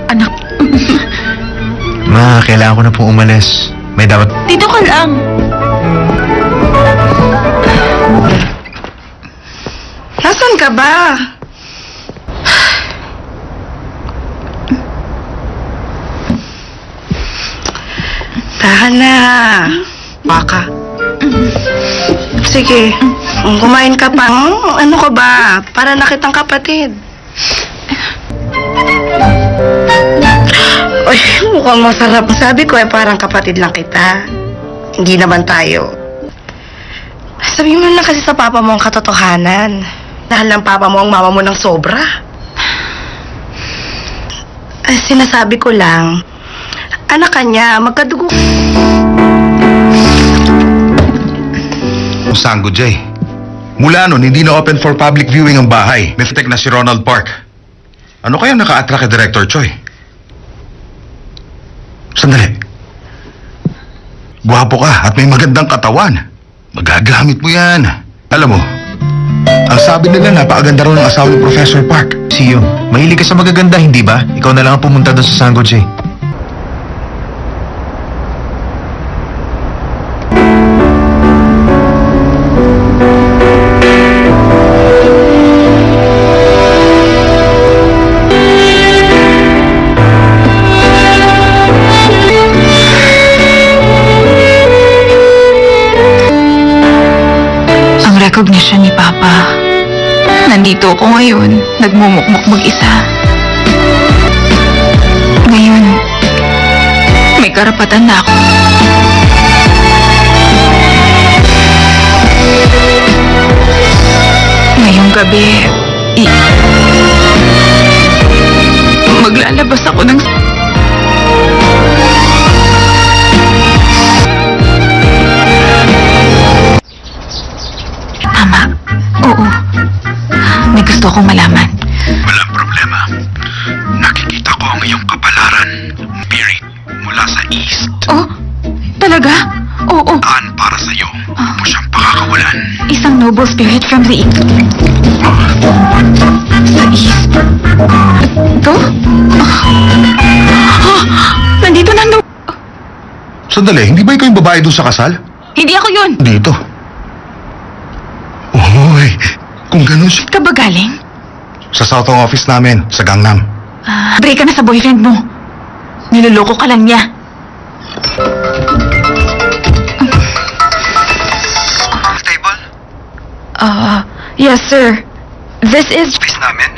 Anak. Ma, kailangan ko na pong umalis. May dapat... Dito ka lang. Nasaan ka ba? Tahan na. Baka. Sige, kumain ka pa. Ano ka ba? Para na kitang kapatid. Uy, mukhang masarap. Sabi ko parang kapatid lang kita. Hindi naman tayo. Sabihin mo lang kasi sa papa mo ang katotohanan. Dahil ng papa mo ang mama mo ng sobra. Ay, sinasabi ko lang, anak ka niya, magkadugo. Sanggo, Jay. Mula nun, hindi na open for public viewing ang bahay. Mythic na si Ronald Park. Ano kaya naka-attract kay Director Choi? Sandali. Gwapo ka at may magandang katawan. Magagamit mo yan. Alam mo, ang sabi nila napakaganda raw ng asawa ni Professor Park. Siyo, mahilig ka sa magaganda, hindi ba? Ikaw na lang ang pumunta doon sa Sanggo, Jay. Recognition ni Papa. Nandito ako ngayon, nagmumukmuk mag-isa. Ngayon, may karapatan na ako. Ngayong gabi, maglalabas ako ng... Tama. Oo. May gusto akong malaman. Walang problema. Nakikita ko ang iyong kapalaran. Spirit mula sa east. Oh? Talaga? Oo. Daan para sa iyo. Huwag mo siyang pakakawalan. Isang noble spirit from the east. Sa east? Ito? Nandito na Sandali, hindi ba ikaw yung babae doon sa kasal? Hindi ako yun. Dito. Uy, kung ganun siya. Ka ba galing? Sa Southong office namin, sa Gangnam. Break ka na sa boyfriend mo. Niloloko ka lang niya. Table? Yes, sir. This is... Office namin?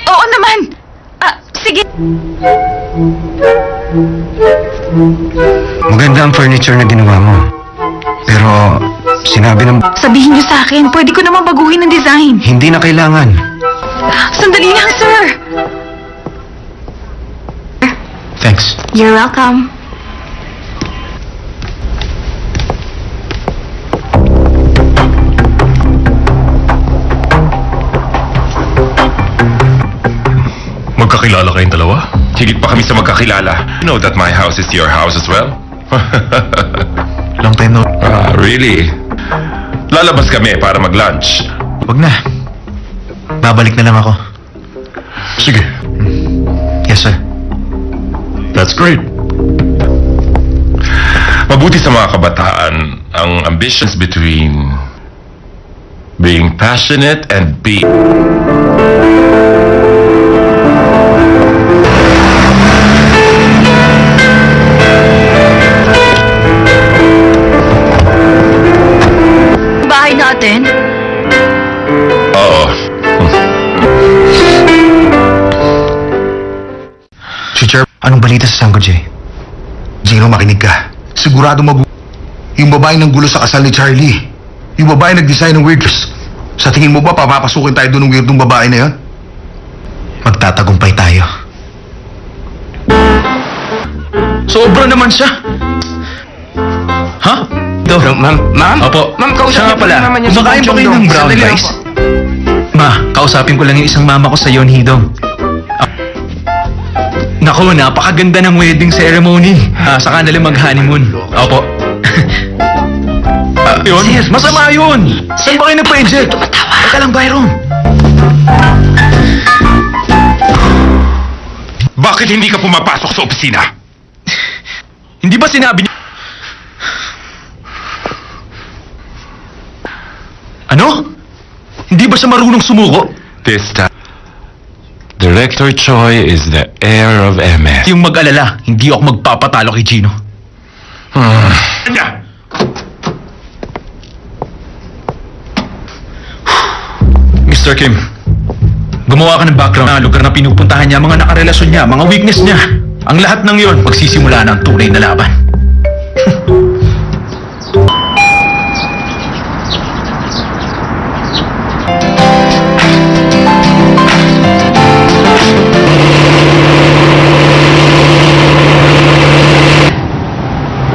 Oo naman. Sige. Maganda ang furniture na ginawa mo. Pero, sinabi ng... Sabihin niyo sa akin, pwede ko naman baguhin ang design. Hindi na kailangan. Sandali lang, sir. Thanks. You're welcome. Magkakilala kayong dalawa? Higit pa kami sa magkakilala. You know that my house is your house as well? Long time no... Really? Lalabas kami para mag-lunch. Wag na. Babalik na lang ako. Sige. Yes, sir. That's great. Mabuti sa mga kabataan ang ambitions between being passionate and being... Bahay natin? Oo. Teacher, anong balita sa Sango J? Gino, makinig ka. Sigurado yung babae ng gulo sa kasal ni Charlie. Yung babae nag-design ng weirdness. Sa tingin mo ba papapasukin tayo doon ng weirdong babae na yon? Magtatagumpay tayo. Sobra naman siya. Ha? Ma'am? Opo. Ma'am, Siya nga kausapin ko pala. naman yung si Kumakain ba Bong kayo Chong ng Dong? brown Sandali lang rice? po. Ma, kausapin ko lang yung isang mama ko sa Yonhidong. Naku, napakaganda ng wedding ceremony. Saka nila mag-honeymoon. Opo. Yun? Masama yun! Saan ba kayo nagpa-eject? Teka lang, Byron. Bakit hindi ka pumapasok sa opisina? Hindi ba sinabi niyo? Ano? Hindi ba siya marunong sumuko? This time, Director Choi is the heir of MS. Yung mag-alala, hindi ako magpapatalo kay Gino. Mr. Kim, gumawa ka ng background na lugar na pinupuntahan niya, mga nakarelasyon niya, mga weakness niya. Ang lahat ng yon, magsisimula na ang tunay na laban.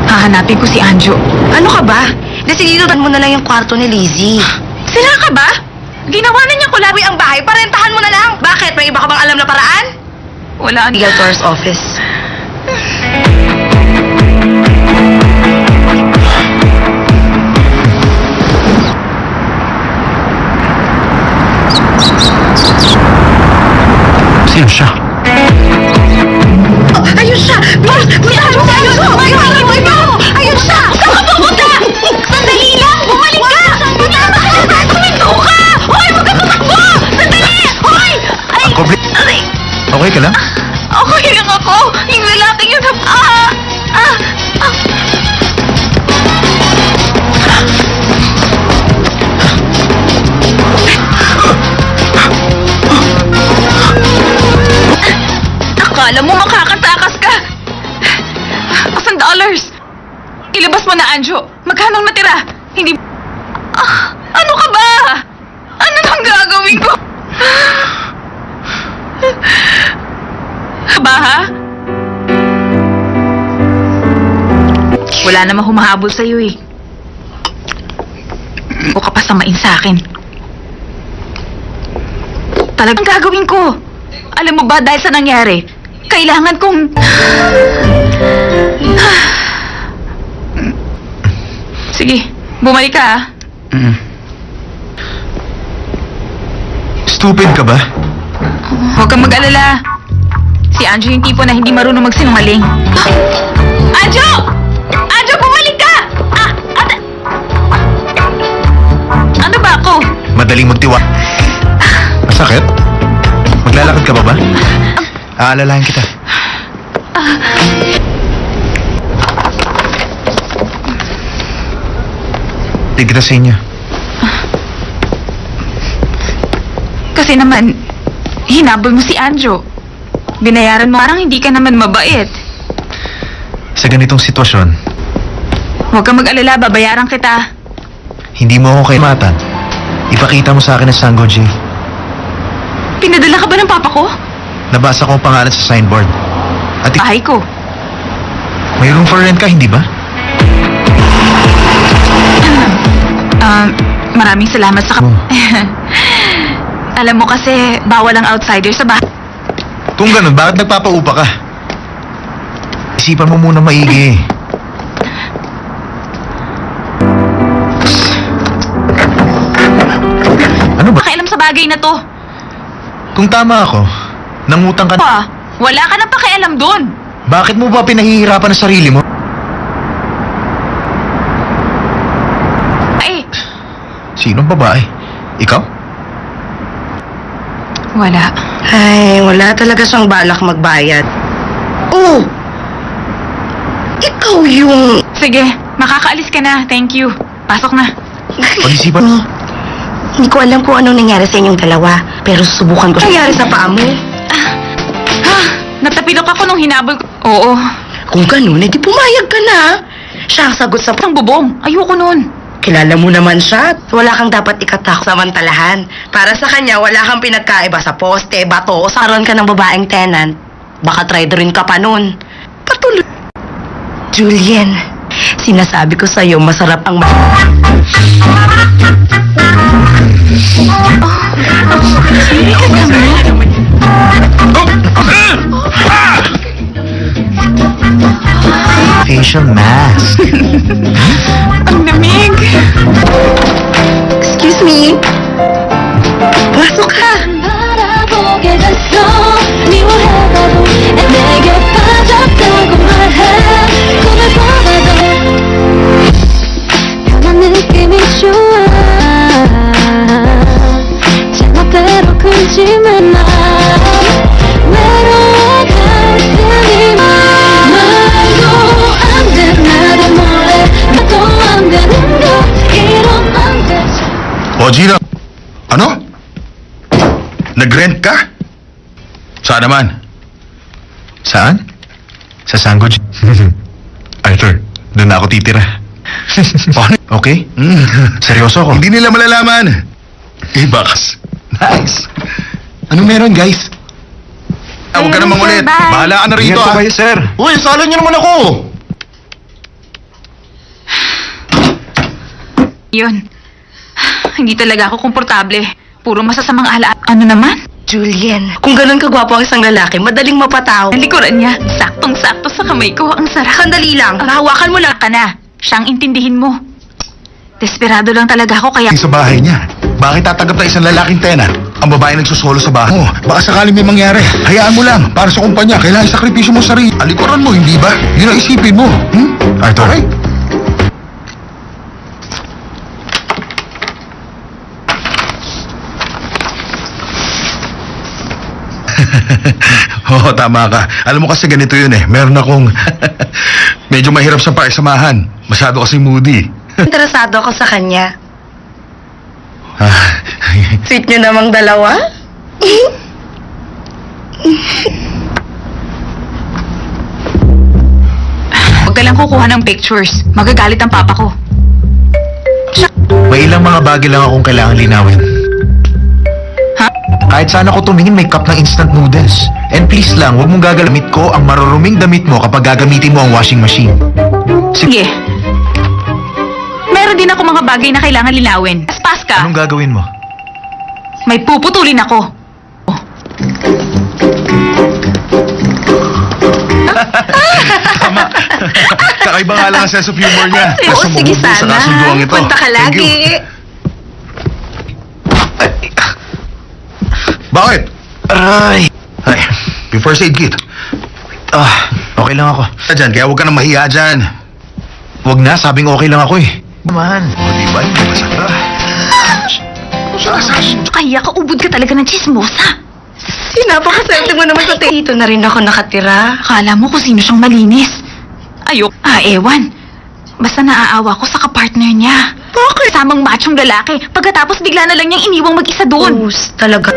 Hahanapin ko si Anjo. Ano ka ba? Desididotan mo na lang yung kwarto ni Lizzie. Sila ka ba? Ginawa na niya kulabi Ang bahay, parentahan mo na lang. Bakit? May iba ka bang alam na paraan? Wala. Legal Tour's office. Sino siya? Ayun siya! Bilis! Puntahan mo tayo! Ayun siya! Saan ka pupunta? Sandali lang! Bumalik ka! Pinama ka na! Tuminto ka! Hoy! Huwag ka tumakbo! Sandali! Hoy! Ay! Aray! Okay ka lang? Okay lang ako! Yung lalaking yun Akala mo makakatakas ka! $1,000! Ilabas mo na, Anjo! Magkano ang natira? Hindi... ano ka ba? Ano nang gagawin ko? Ba, ha? Wala namang humahabol sa'yo eh. O ka pa samain sa akin. Talagang gagawin ko. Alam mo ba dahil sa nangyari, kailangan kong... Sige, bumalik ka ah. Stupid ka ba? Huwag kang mag-alala. Si Anjo yung tipo na hindi marunong magsinungaling. Anjo! Anjo, bumalik ka! Ano ba ako? Madaling magtiwa. Masakit? Maglalakad ka pa ba? Aalalahan kita. Tigil kita sa inyo. Kasi naman, hinabol mo si Anjo. Binayaran mo, parang hindi ka naman mabait. Sa ganitong sitwasyon, Huwag kang mag-alala, babayaran kita. hindi mo ako kaimatan. Ipakita mo sa akin ang Sango J. Pinadala ka ba ng papa ko? Nabasa ko ang pangalan sa signboard. At Bahay ko. may room for rent ka, hindi ba? Maraming salamat sa... Oh. Alam mo kasi, bawal ang outsider sa bahay. Kung ganun, bakit nagpapaupa ka? Isipan mo muna maigi. Ano bagay na to. Kung tama ako, nangutang ka Pa, wala ka nang pakialam doon. Bakit mo ba pinahihirapan ang sarili mo? Ay, Sinong babae? Ikaw? wala. Ay, wala talaga siyang balak magbayad. Oh! Ikaw yung... Sige, makakaalis ka na. Thank you. Pasok na. Pag-isipan mo. Hindi ko alam kung anong nangyari sa inyong dalawa, pero susubukan ko siya. Nangyari sa paa mo? Natapilok ako nung hinabol ko. Oo. Kung ganun, edi pumayag ka na. Siya ang sagot sa... Ang bubong. Ayoko nun. Kilala mo naman siya. Wala kang dapat ikatakot samantalahan. Para sa kanya, wala kang pinagkaiba sa poste, bato, o saron ka ng babaeng tenant. Baka trader rin ka pa nun. Patuloy. Julian, sinasabi ko sa'yo, masarap ang... Facial mask. Ang lamig. Excuse me? Pasok ka. 바라보게 됐어 미워해봐도 내게 빠졌다고 말해 꿈을 꿔봐도 변한 느낌이 좋아 제멋대로 굴지만 마 외로워 가슴이 말도 안돼 나도 몰래 나도 안 되는 거 이러면 안 되지 O, Gina. Ano? Nag-rent ka? Saan naman? Saan? Sa Sanggo. Arthur, doon na ako titira. Okay? Seryoso ako. Hindi nila malalaman. Bakas. Nice. Anong meron, guys? Huwag ka namang ulit. Bye. Bahala ka na rito, Ingat po ah. kayo, sir. Uy, sala niyo naman ako. Yun. Hindi talaga ako komportable. Puro masasamang alaala. Ano naman? Julian, kung ganun kagwapo ang isang lalaki, madaling mapataw. Ang likuran niya. Saktong-sakto sa kamay ko. Ang sarap. Sandali lang, hawakan mo lang. Ka na. Siyang intindihin mo. Desperado lang talaga ako kaya... Sa bahay niya. Bakit tatanggap na isang lalaking tenant? Ang babae nagsusolo sa bahay. Oh, baka sakaling may mangyari. Hayaan mo lang. Para sa kumpanya, kailangan sakripisyo mo sa sarili. Alikuran mo, hindi ba? Yun ang isipin mo. Arthur. Okay? Oo, tama ka. Alam mo kasi ganito yun eh. Meron akong... medyo mahirap sa pakisamahan. Masyado kasi moody. Interesado ako sa kanya. Sweet nyo namang dalawa? Huwag ka lang kukuha ng pictures. Magagalit ang papa ko. May ilang mga bagay lang akong kailangan linawin. Ha? Kahit saan ako tumingin, may cup ng instant noodles. And please lang, huwag mong gagalamit ko ang maruruming damit mo kapag gagamitin mo ang washing machine. Sige. Meron din ako mga bagay na kailangan linawin. Paspas ka. Anong gagawin mo? May puputulin ako. Tama. Kakaiba nga lang ang sense of humor niya. Oo, Kaso sige mabubuo sa sana. kasunduang ito. Punta ka Thank lagi. you. Bakit? Aray! Ay, may first aid kit. Okay lang ako. Dyan, kaya huwag ka nang mahiya dyan. Huwag na, sabing okay lang ako eh. Naman. O, diba? Hindi masakta. Kaya ka, ubod ka talaga ng chismosa. Napakaswerte mo naman sa dito na rin ako nakatira. Akala mo kung sino siyang malinis. Ayok. Ewan. Basta naaawa ko sa kapartner niya. Bakit? Samang machong lalaki. Pagkatapos bigla na lang niyang iniwang mag-isa doon. Talaga.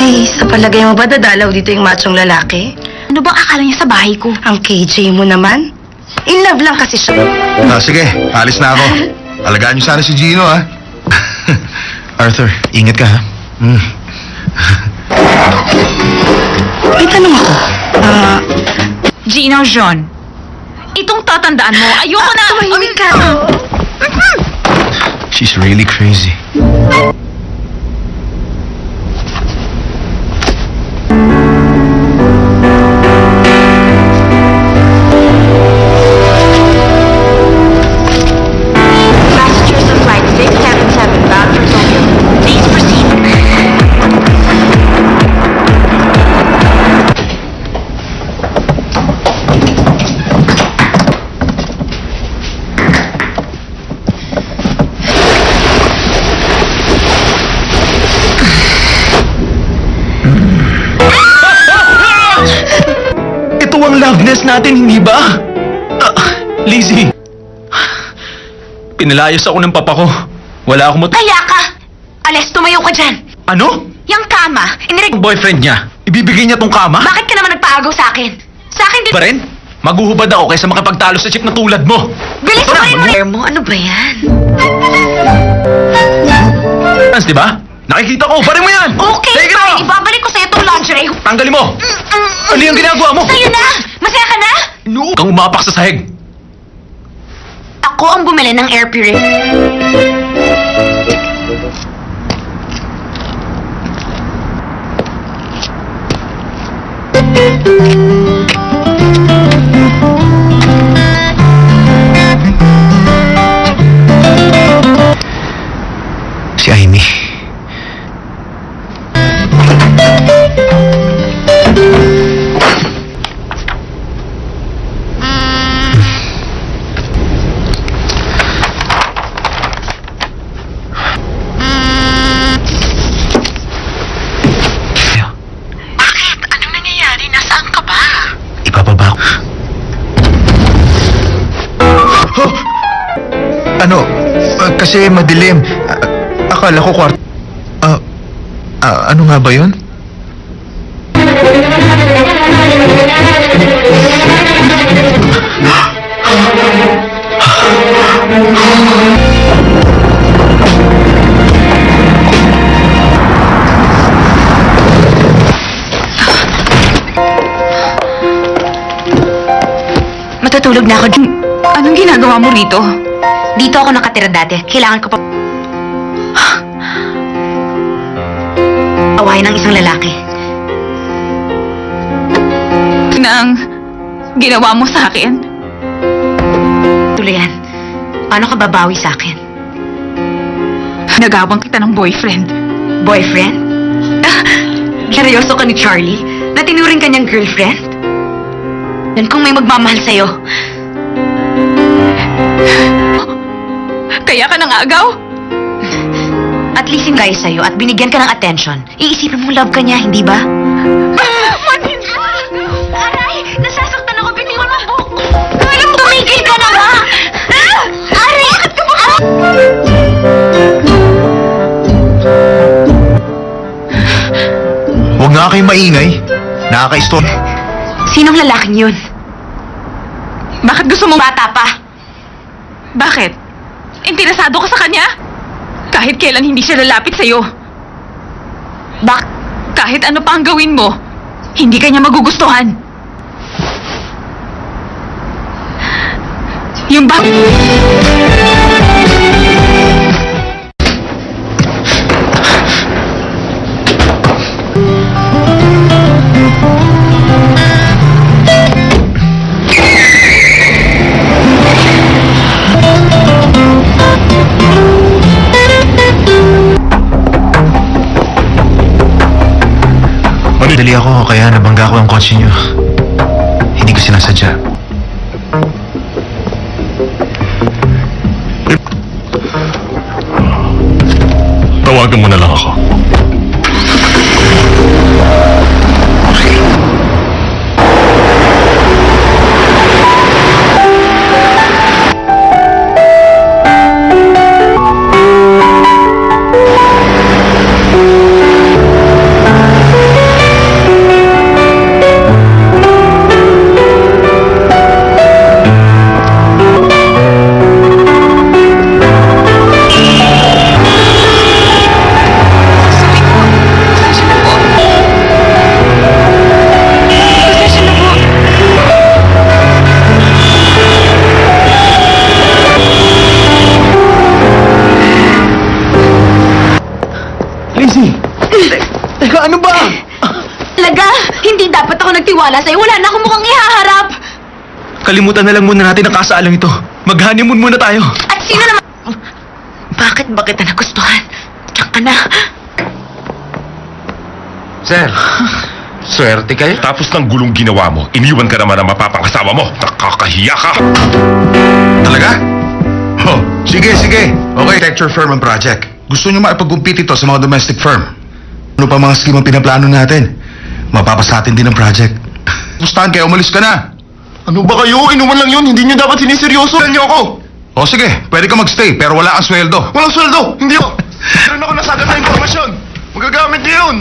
Hey, sa palagay mo ba dadalaw dito yung machong lalaki? Ano bang akala niya sa bahay ko? Ang KJ mo naman? In love lang kasi siya. Sige, alis na ako. Alagaan niyo sana si Gino, ha? Arthur, ingat ka ha. May tanong ako. Gino John. Itong tatandaan mo, ayoko na! Tumahimik ka. She's really crazy. Passengers of flight 677 bound for Tokyo. Please proceed. Ito ang loveness natin, hindi ba? Lizzie. Pinalayas ako ng papa ko. Wala akong Kaya ka! Ales, tumayo ka dyan! Ano? Yang kama, Ang boyfriend niya. Ibibigay niya tong kama? Bakit ka naman nagpaagaw sa akin? Sa akin din... Ba rin? Maguhubad ako kaysa makapagtalo sa chick na tulad mo. Bilis mo! Ano ba yan? Di ba? Nakikita ko, barin mo yan! Okay, Take it fine. off! Ibabalik ko sa'yo itong lingerie. Tanggalin mo! Ano yung ginagawa mo? Sa'yo na! Masaya ka na? No! Kang umapak sa sahig. Ako ang bumili ng air purifier. Si Amy. Bakit? Anong nangyayari? Nasaan ka ba? Ibababa ko. Ano? Kasi madilim. Akala ko kwarto. Ano nga ba yun? Matutulog na ako. Anong ginagawa mo rito? Dito ako nakatira dati. Kailangan ko pa... awayan ng isang lalaki. Nang ginawa mo sa akin? Tuluyan, paano ka babawi sa akin? Nagawang kita ng boyfriend. Boyfriend? Seryoso ka ni Charlie? Na tinuring ka niyang girlfriend? Yan kung may magmamahal sa'yo. Kaya ka nangagaw? At least yung guy sa'yo at binigyan ka ng attention. Iisipin mong love ka niya, hindi ba? Aray! Nasasaktan ako. Bitiwan mo ang buhok ko. Tumigil ka na ba? Aray! Bakit ka ba? Huwag nga kayong maingay. Nakaka-istorbo. Sinong lalaking yun? Bakit gusto mong Bata pa. Bakit? Interesado ka sa kanya? Kahit kailan hindi siya lalapit sa'yo. Kahit ano pa ang gawin mo, hindi ka niya magugustuhan. Yung ba... Dali ako, kaya nabangga ko ang kotse niyo. Hindi ko sinasadya. Tawagan mo na lang ako. Teka, ano ba? Talaga? Hindi dapat ako nagtiwala sa'yo. Wala na akong mukhang ihaharap. Kalimutan na lang muna natin ang kasaalang ito. Mag-honeymoon muna tayo. At sino naman... Bakit ba kita nagustuhan? Diyan ka na. Sir, swerte kayo. Tapos ng gulong ginawa mo, iniwan ka naman ang mapapangasawa mo. Nakakahiya ka. Talaga? Oh, sige. Okay, architecture firm ang project. Gusto nyo maipag-compete ito sa mga domestic firm. Ano pa mga scheme ang pinaplano natin? Mapapas natin din ang project. pustahan kaya umalis ka na. Ano ba kayo? Inuman lang yun. Hindi nyo dapat siniseryoso. Saan nyo ako? O sige, pwede ka magstay pero wala kang sweldo. Walang sweldo! Hindi ako! Meron ako nasagat na informasyon. Magagamit niyo yun.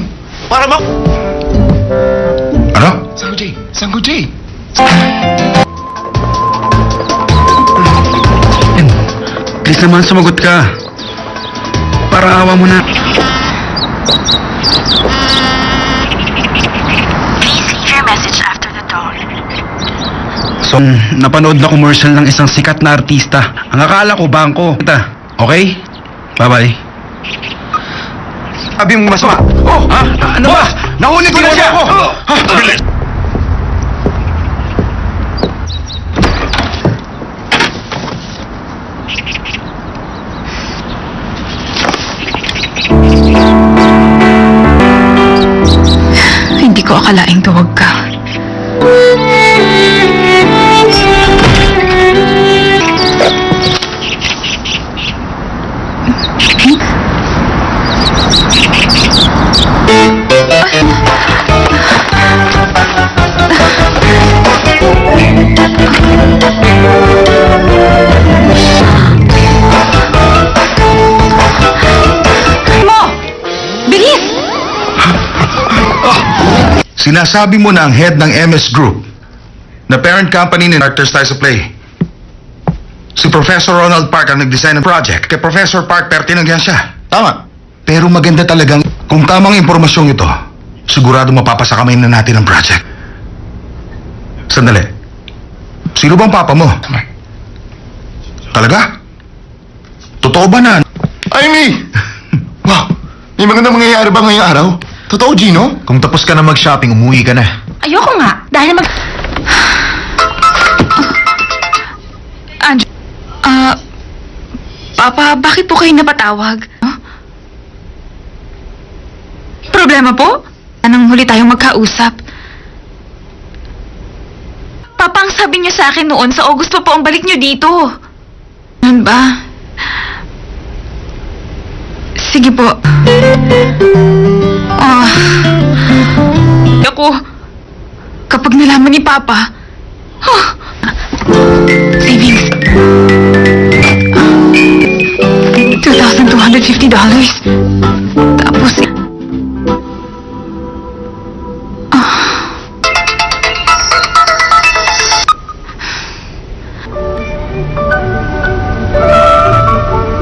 Para ba... Ano? Sango J! Sango J! Please naman sumagot ka. Para awa mo na. Please leave your message after the tone. So, napanood na commercial ng isang sikat na artista. Ang akala ko, bangko. Okay? Bye-bye. Sabi mo masama. Oh! Ha? Ano ba? Nahuli ko na siya! Bilis! Hindi ko akalaing tuwag ka. Sinasabi mo na ang head ng MS Group na parent company ni Actors Tayo sa Play. Si Professor Ronald Park ang nag-design ng project. Kay Professor Park, pertinagyan siya. Tama. Pero maganda talagang kung tamang impormasyong ito, sigurado mapapasa kamay na natin ang project. Sandali. Sino bang papa mo? Talaga? Totoo ba na? Amy! Wow! May magandang mangyayari ba ngayong araw? Totoo, Gino? Kung tapos ka na mag-shopping, umuwi ka na. Ayoko nga. Dahil Andrew, Papa, bakit po kayo napatawag? Huh? Problema po? Anong huli tayong magkausap? Papa, ang sabi niyo sa akin noon, sa August pa po ang balik niyo dito. Ano ba? Sige po. Ako, kapag nalaman ni Papa, savings. $2,250. Tapos,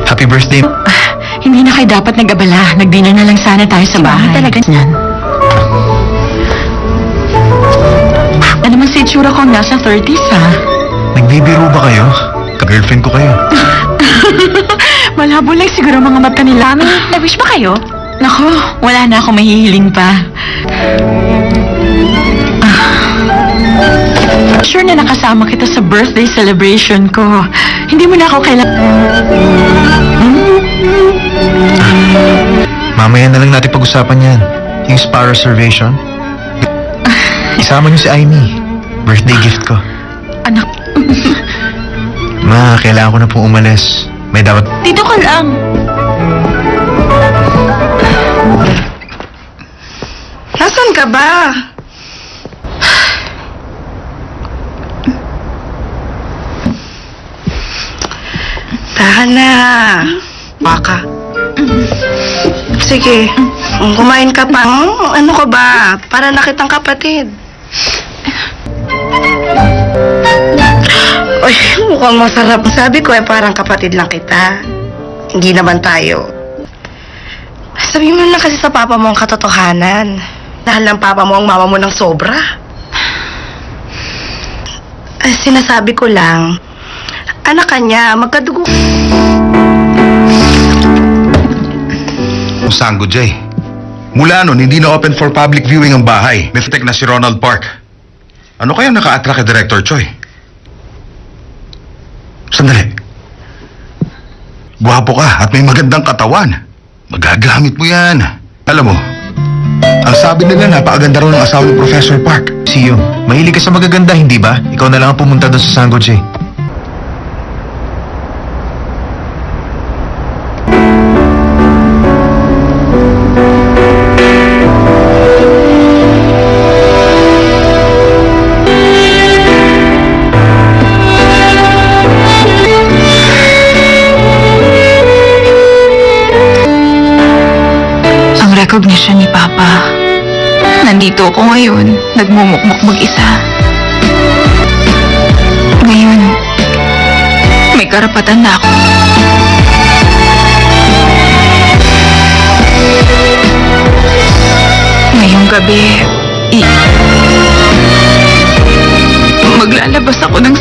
Happy birthday. Hindi na kayo dapat nag-abala. Nag-dinner na lang sana tayo sa bahay. Talaga niyan. Ano man sa itsura ko nasa 30s, ha? Nagbibiro ba kayo? Ka-girlfriend ko kayo. Malabo lang siguro mga mata nila. Nag-wish ba kayo? Nako, wala na ako mahihiling pa. Sure na nakasama kita sa birthday celebration ko. Hindi mo na ako Mamaya na lang natin pag-usapan yan. Yung spa reservation. Isama niyo si Amy. Birthday gift ko. Anak. Ma, kailangan ko na pong umalis. May dapat... Dito ka lang. Nasaan ka ba? Tahan na. Baka. Sige, kumain ka pa. Ano ka ba? Para na kitang kapatid. Uy, mukhang masarap. Sabi ko parang kapatid lang kita. Hindi naman tayo. Sabi mo lang kasi sa papa mo ang katotohanan. Dahil ng papa mo ang mama mo ng sobra. Ay, sinasabi ko lang, anak ka niya, magkadugo. Sango J. Mula nun, hindi na open for public viewing ang bahay. May fitek na si Ronald Park. Ano kaya naka-attract kay Director Choi? Sandali. Gwapo ka at may magandang katawan. Magagamit mo yan. Alam mo, ang sabi nila napakaganda raw ng asawa ni Professor Park. Siyo, mahilig ka sa magaganda, hindi ba? Ikaw na lang ang pumunta doon sa Sango J. recognition ni Papa. Nandito ako ngayon, nagmumukmuk mag-isa. Ngayon, may karapatan na ako. Ngayong gabi, maglalabas ako ng...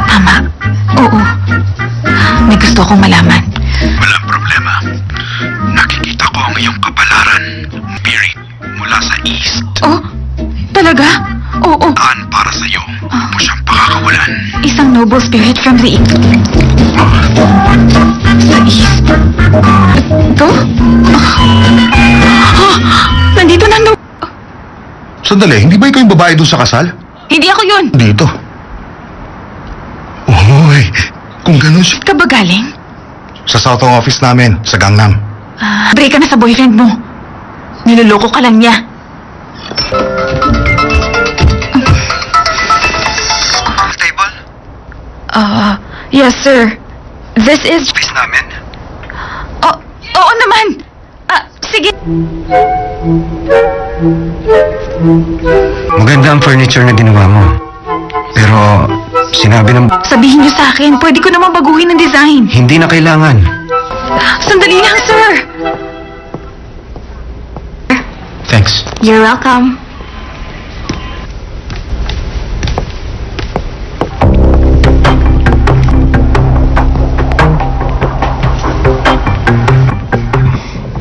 Tama. Oo. May gusto akong malaman. Walang problema. Nakikita ko ang iyong kapalaran. Spirit mula sa east. Oh? Talaga? Oo. Daan para sa'yo. Huwag mo siyang pakakawalan. Isang noble spirit from the east. Sa east? Ito? Nandito na Sandali, hindi ba ikaw yung babae doon sa kasal? Hindi ako yun. Dito. Uy, kung ganun siya. Ka ba galing? Sa Southong office namin, sa Gangnam. Break ka na sa boyfriend mo. Niloloko ka lang niya. Table? Yes, sir. This is... Office namin? Oo naman. Sige. Maganda ang furniture na ginawa mo. Pero, sinabi ng... Sabihin niyo sa akin, pwede ko naman baguhin ang design. Hindi na kailangan. Sandali lang, sir. Thanks. You're welcome.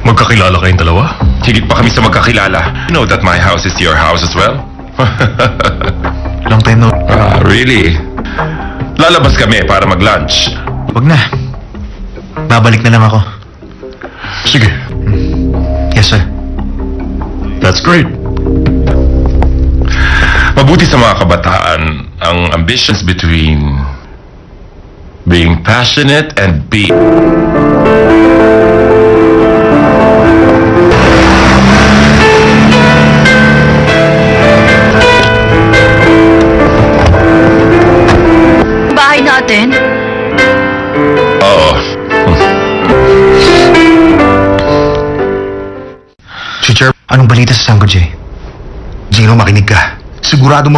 Magkakilala kayong dalawa? Higit pa kami sa magkakilala. You know that my house is your house as well? Long time no. Really? Lalabas kami para mag-lunch. Wag na. Babalik na lang ako. Sige. Yes, sir. That's great. Mabuti sa mga kabataan ang ambitions between being passionate and being... Bahay natin? Oo. Teacher, anong balita sa Sangko J? Gino, makinig ka. Sigurado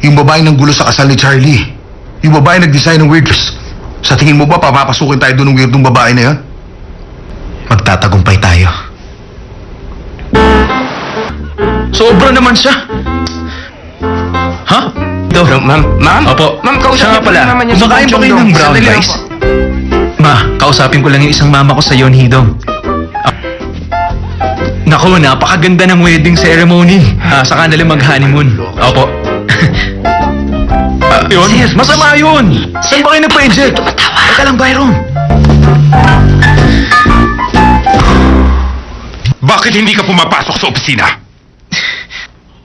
yung babae ng gulo sa kasal ni Charlie. Yung babae nag-design ng weird dress. Sa tingin mo ba papapasukin tayo doon ng weirdong babae na yun? Magtatagumpay tayo. Sobra naman siya. Ha? Ito. Ma'am? Opo. Ma'am, Siya nga kausapin pala. ko naman yung Kumakain ba kayo ng brown Sandali lang rice? Ma, kausapin ko lang yung isang mama ko sa yon, Hidong. Naku, napakaganda ng wedding ceremony. Saka nila mag-honeymoon. Opo. Yun? Masama yun! Saan ba kayo nagpa-eject? Teka lang, Byron. Bakit hindi ka pumapasok sa opisina?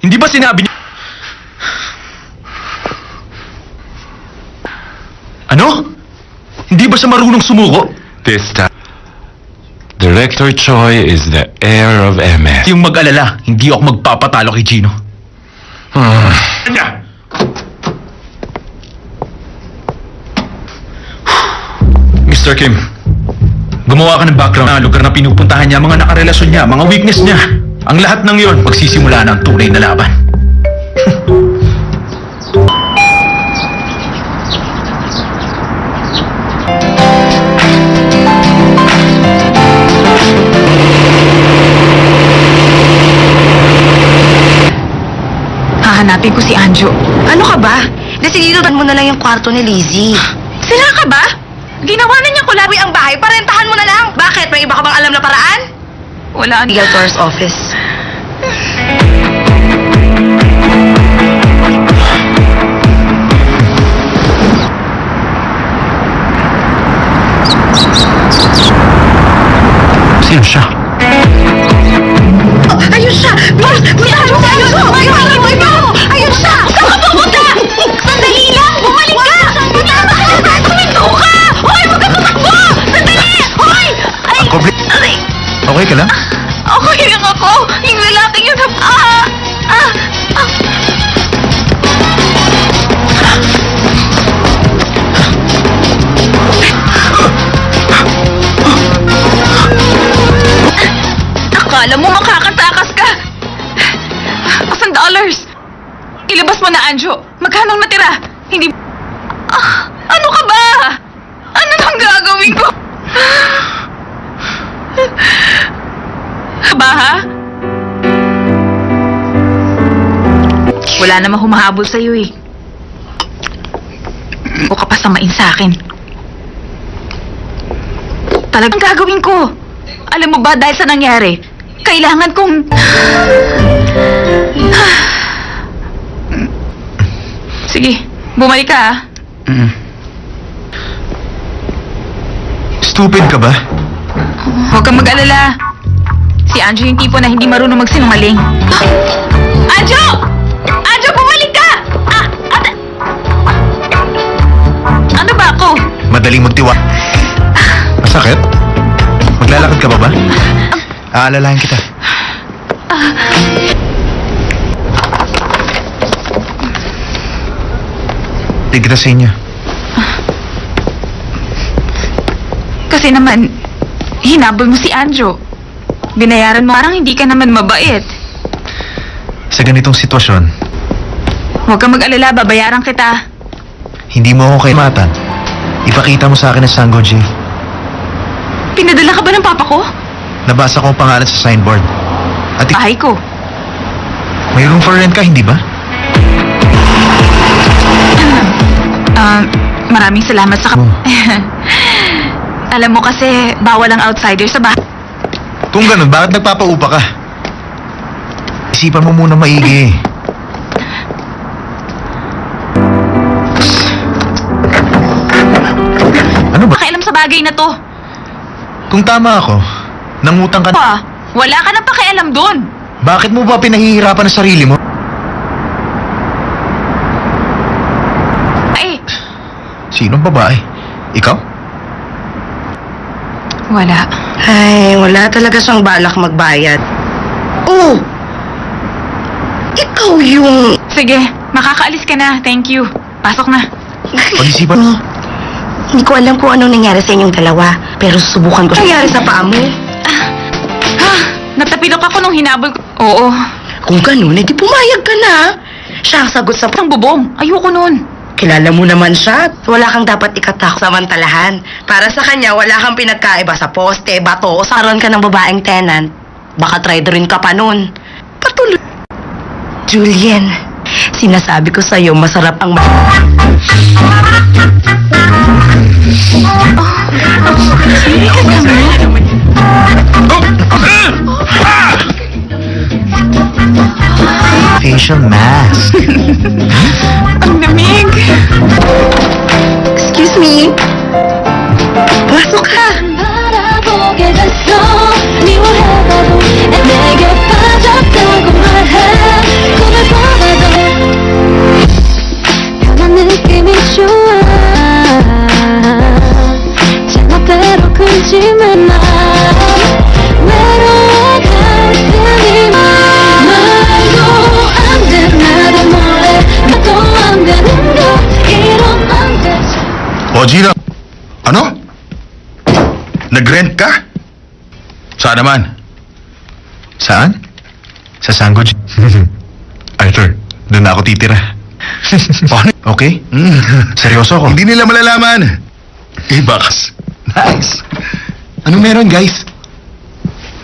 Hindi ba sinabi niyo... Ano? Hindi ba siya marunong sumuko? This time, Director Choi is the heir of MS. Yung mag-alala, hindi ako magpapatalo kay Gino. Mr. Kim, gumawa ka ng background na lugar na pinupuntahan niya, mga nakarelasyon niya, mga weakness niya. Ang lahat ng yon, pagsisimula na ang tunay na laban. Hahanapin ko si Anjo. Ano ka ba? Desididohan mo na lang yung kwarto ni Lizzie. Sila ka ba? Ginawa na niya Uy, ang bahay, parentahan mo na lang. Bakit? May iba ka bang alam na paraan? Wala. Legal Tours Office. Sino siya? Ayun siya! Boss! Ayun siya! Saan ka pupunta? Sandali lang! Bumalik ka! Tama ka na! Tuminto ka! Hoy! Huwag ka tumakbo! Sandali! Hoy! Ay! Okay ka lang? Okay lang ako. Yung lalaking yun. mo na, Anjo. Magkano ang natira? Hindi... ano ka ba? Ano nang gagawin ko? Ba, ha? Wala namang humahabol sa'yo eh. O ka pa samain sa akin. Talagang gagawin ko. Alam mo ba dahil sa nangyari, kailangan kong... Sige, bumalik ka ah. Stupid ka ba? Huwag kang mag-alala. Si Anjo yung tipo na hindi marunong magsinungaling. Anjo! Anjo, bumalik ka! Ano ba ako? Madaling magtiwa. Masakit? Maglalakad ka pa ba? Aalalahan kita. Tigil kita sa inyo. Kasi naman, hinabol mo si Anjo. Binayaran mo, parang hindi ka naman mabait. Sa ganitong sitwasyon, Huwag kang mag-alala, babayaran kita. hindi mo ako kaimatan. Ipakita mo sa akin ang Sango J. Pinadala ka ba ng papa ko? Nabasa ko ang pangalan sa signboard. At Bahay ko. may room for rent ka, hindi ba? Maraming salamat sa... Oh. Alam mo kasi, bawal ang outsider sa bahay. Kung ganun, bakit nagpapaupa ka? Isipan mo muna maigi. Ano ba? Pakialam sa bagay na to. Kung tama ako, nangutang ka... Wala ka nang pakialam doon. Bakit mo ba pinahihirapan ang sarili mo? Ay, Sinong babae? Ikaw? wala. Ay, wala talaga siyang balak magbayad. Oh! Ikaw yung... Sige, makakaalis ka na. Thank you. Pasok na. Pag-isipan mo. Hindi ko alam kung anong nangyari sa inyong dalawa, pero susubukan ko siya. Nangyari sa paa mo? Natapilok ako nung hinabol ko. Oo. Kung ganun, edi pumayag ka na. Siya ang sagot sa... Ang bubong. Ayoko nun. Kilala mo naman siya. Wala kang dapat ikatakot samantalahan. Para sa kanya, wala kang pinagkaiba sa poste, bato, o saron ka ng babaeng tenant. Baka trader rin ka pa nun. Patuloy. Julian, sinasabi ko sa'yo, masarap ang... Facial mask. Ang lamig. Excuse me. Pasok ka. 바라보게 됐어 미워해봐도 내게 빠졌다고 말해 꿈을 꿔봐도 변한 느낌이 좋아 제멋대로 굴지만 마 외로워갈 테니 말도 안돼 나도 몰래 나도 안 되는 거 이러면 안 되지 O, Gina. Ano? Nag-rent ka? Saan naman? Saan? Sa Sango J. Arthur, doon na ako titira. Okay? Seryoso ako. Hindi nila malalaman. Bakas. Nice. Ano meron, guys?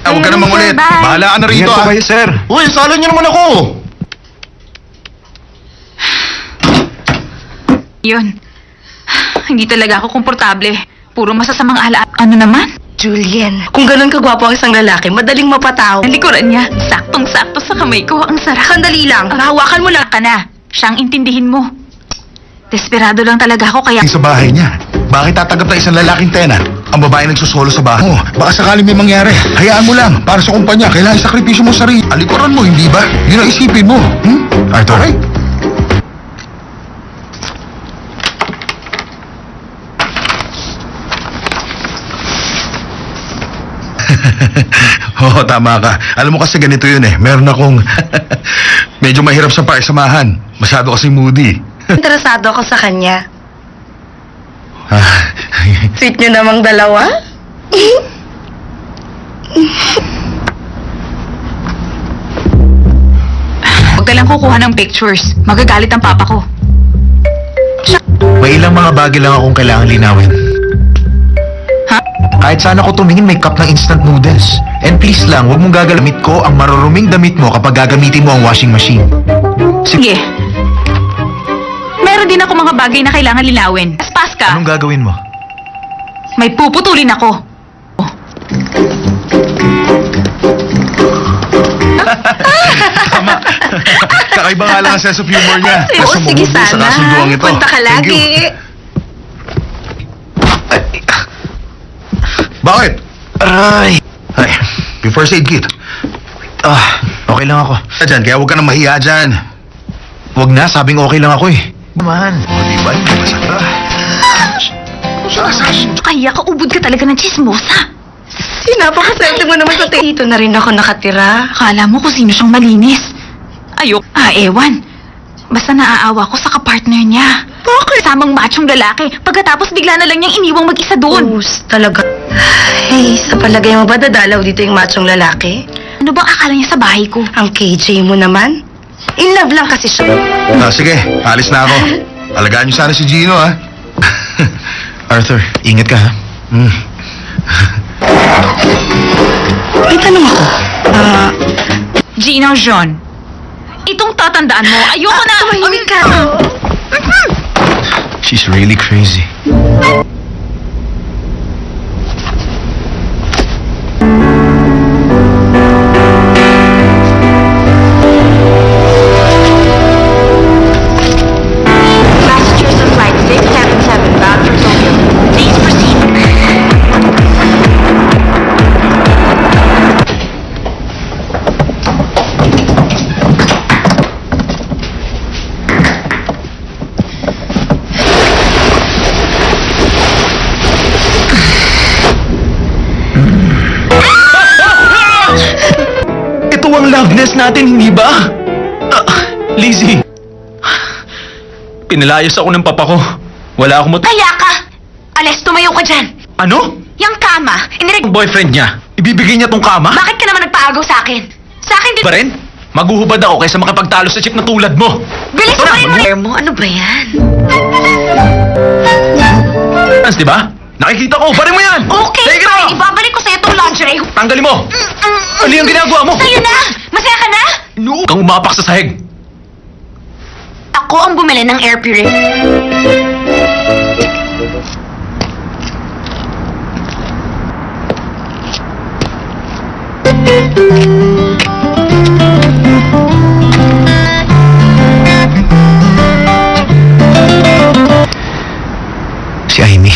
Huwag ka namang ulit. Bye. Bahala ka na rito, Ingat po ah. kayo, sir. Uy, sala niyo naman ako. Yun. Hindi talaga ako komportable. Puro masasamang ala. Ano naman? Julian, kung ganun kagwapo ang isang lalaki, madaling mapatao. Ang likuran niya, saktong-sakto sa kamay ko. Ang sarap. Sandali lang, hawakan mo lang. Ka na. Siyang intindihin mo. Desperado lang talaga ako kaya... Sa bahay niya. Bakit tatanggap na isang lalaking tenant? Ang babae nagsusolo sa bahay. Oh, baka sakaling may mangyari. Hayaan mo lang. Para sa kumpanya, kailangan sakripisyo mo sarili. Alikuran mo, hindi ba? Yun ang isipin mo. Arthur. Okay? Oo, tama ka. Alam mo kasi ganito yun eh. Meron akong... medyo mahirap sa pakisamahan. Masyado kasing moody. Interesado ako sa kanya. Sweet nyo namang dalawa? Huwag ka lang nang kukuha ng pictures. Magagalit ang papa ko. May ilang mga bagay lang akong kailangan linawin. Ha? Kahit saan ako tumingin, may cup ng instant noodles. And please lang, huwag mong gagalamit ko ang maruruming damit mo kapag gagamitin mo ang washing machine. Sige. Meron din ako mga bagay na kailangan linawin. Paspas ka. Anong gagawin mo? May puputulin ako. Tama. Kakaiba nga lang ang sense of humor niya. Oo, sige Sa sana. kasunduang ito. Punta ka Thank lagi. you. Bakit? Aray! Ay, Yung first aid kit. okay lang ako. Dyan, kaya huwag ka nang mahiya dyan. Huwag na, sabing okay lang ako eh. Naman. O, diba? Hindi masaka. Kaya ka, ubod ka talaga ng chismosa. Napakaswerte mo naman sa dito na rin ako nakatira. Akala mo kung sino siyang malinis. Ayok. Ewan. Basta naaawa ko sa kapartner niya. Bakit? Samang machong lalaki. Pagkatapos bigla na lang niyang iniwang mag-isa doon. Talaga. Ay, sa palagay mo ba dadalaw dito yung machong lalaki? Ano bang akala niya sa bahay ko? Ang KJ mo naman? In love lang kasi siya. Sige, alis na ako. Alagaan niyo sana si Gino, ha? Arthur, ingat ka ha. May tanong ako. Gino John. Itong tatandaan mo, ayoko na! Tumahimik ka. She's really crazy. Passengers of flight 677 bound for Tokyo. Please proceed. Ito ang loveness natin, hindi ba? Lizzie. Pinalayas ako ng papa ko. Wala akong Kaya ka! Alis, tumayo ka dyan! Ano? Yang kama, Ang boyfriend niya. Ibibigay niya tong kama? Bakit ka naman nagpaagaw sa akin? Sa akin din... Pa rin? Maguhubad ako kaysa makipagtalo sa chick na tulad mo. Bilis Tara, mo rin mo! Ano ba yan? Di ba? Nakikita ko, parin mo yan! Okay, Take it fine. off! Ibabalik ko sa'yo itong lingerie. Tanggalin mo! Ano yung ginagawa mo? Sa'yo na! Masaya ka na? No! Kang umapak sa sahig. Ako ang bumili ng air purifier. Si Amy.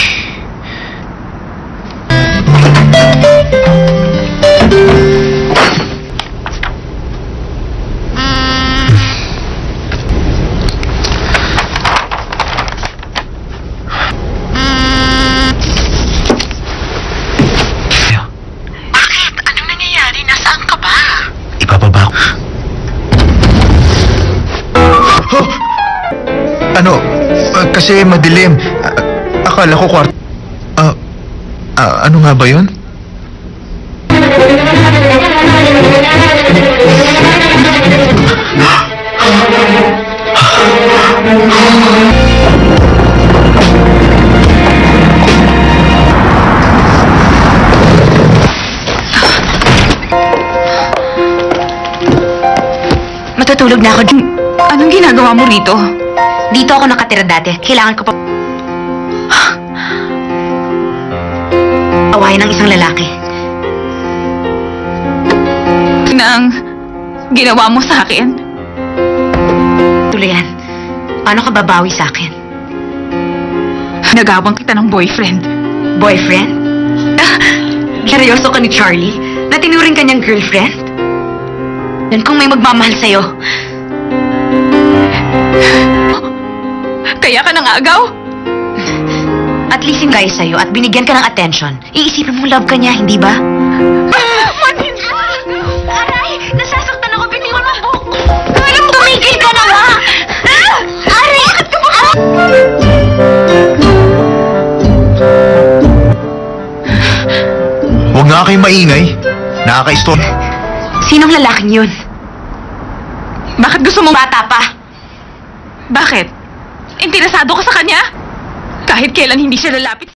Bakit? Anong nangyayari? Nasaan ka ba? Ibababa ko. Ano? Kasi madilim. Akala ko kwarto. Ano nga ba yun? Matutulog na ako. Anong ginagawa mo rito? Dito ako nakatira dati. Kailangan ko pa... Awayan ng isang lalaki. Nang ginawa mo sa akin? Tuluyan. Paano ka babawi sa akin? Nagawang kita ng boyfriend. Boyfriend? Seryoso ka ni Charlie? Na tinuring kanyang girlfriend? Yan kung may magmamahal sa'yo. Kaya ka nang agaw? At least yung guy sa'yo at binigyan ka ng attention. Iisipin mo love ka niya, hindi ba? Aray! Nasasaktan ako. Bitiwan mo buhok ko. Tumigil ka na nga! Aray! Bakit ka ba? Huwag nga kayong maingay. Nakaka-stone. Sinong lalaking yun? Bakit gusto mong Bata pa. Bakit? Interesado ka sa kanya? Kahit kailan hindi siya lalapit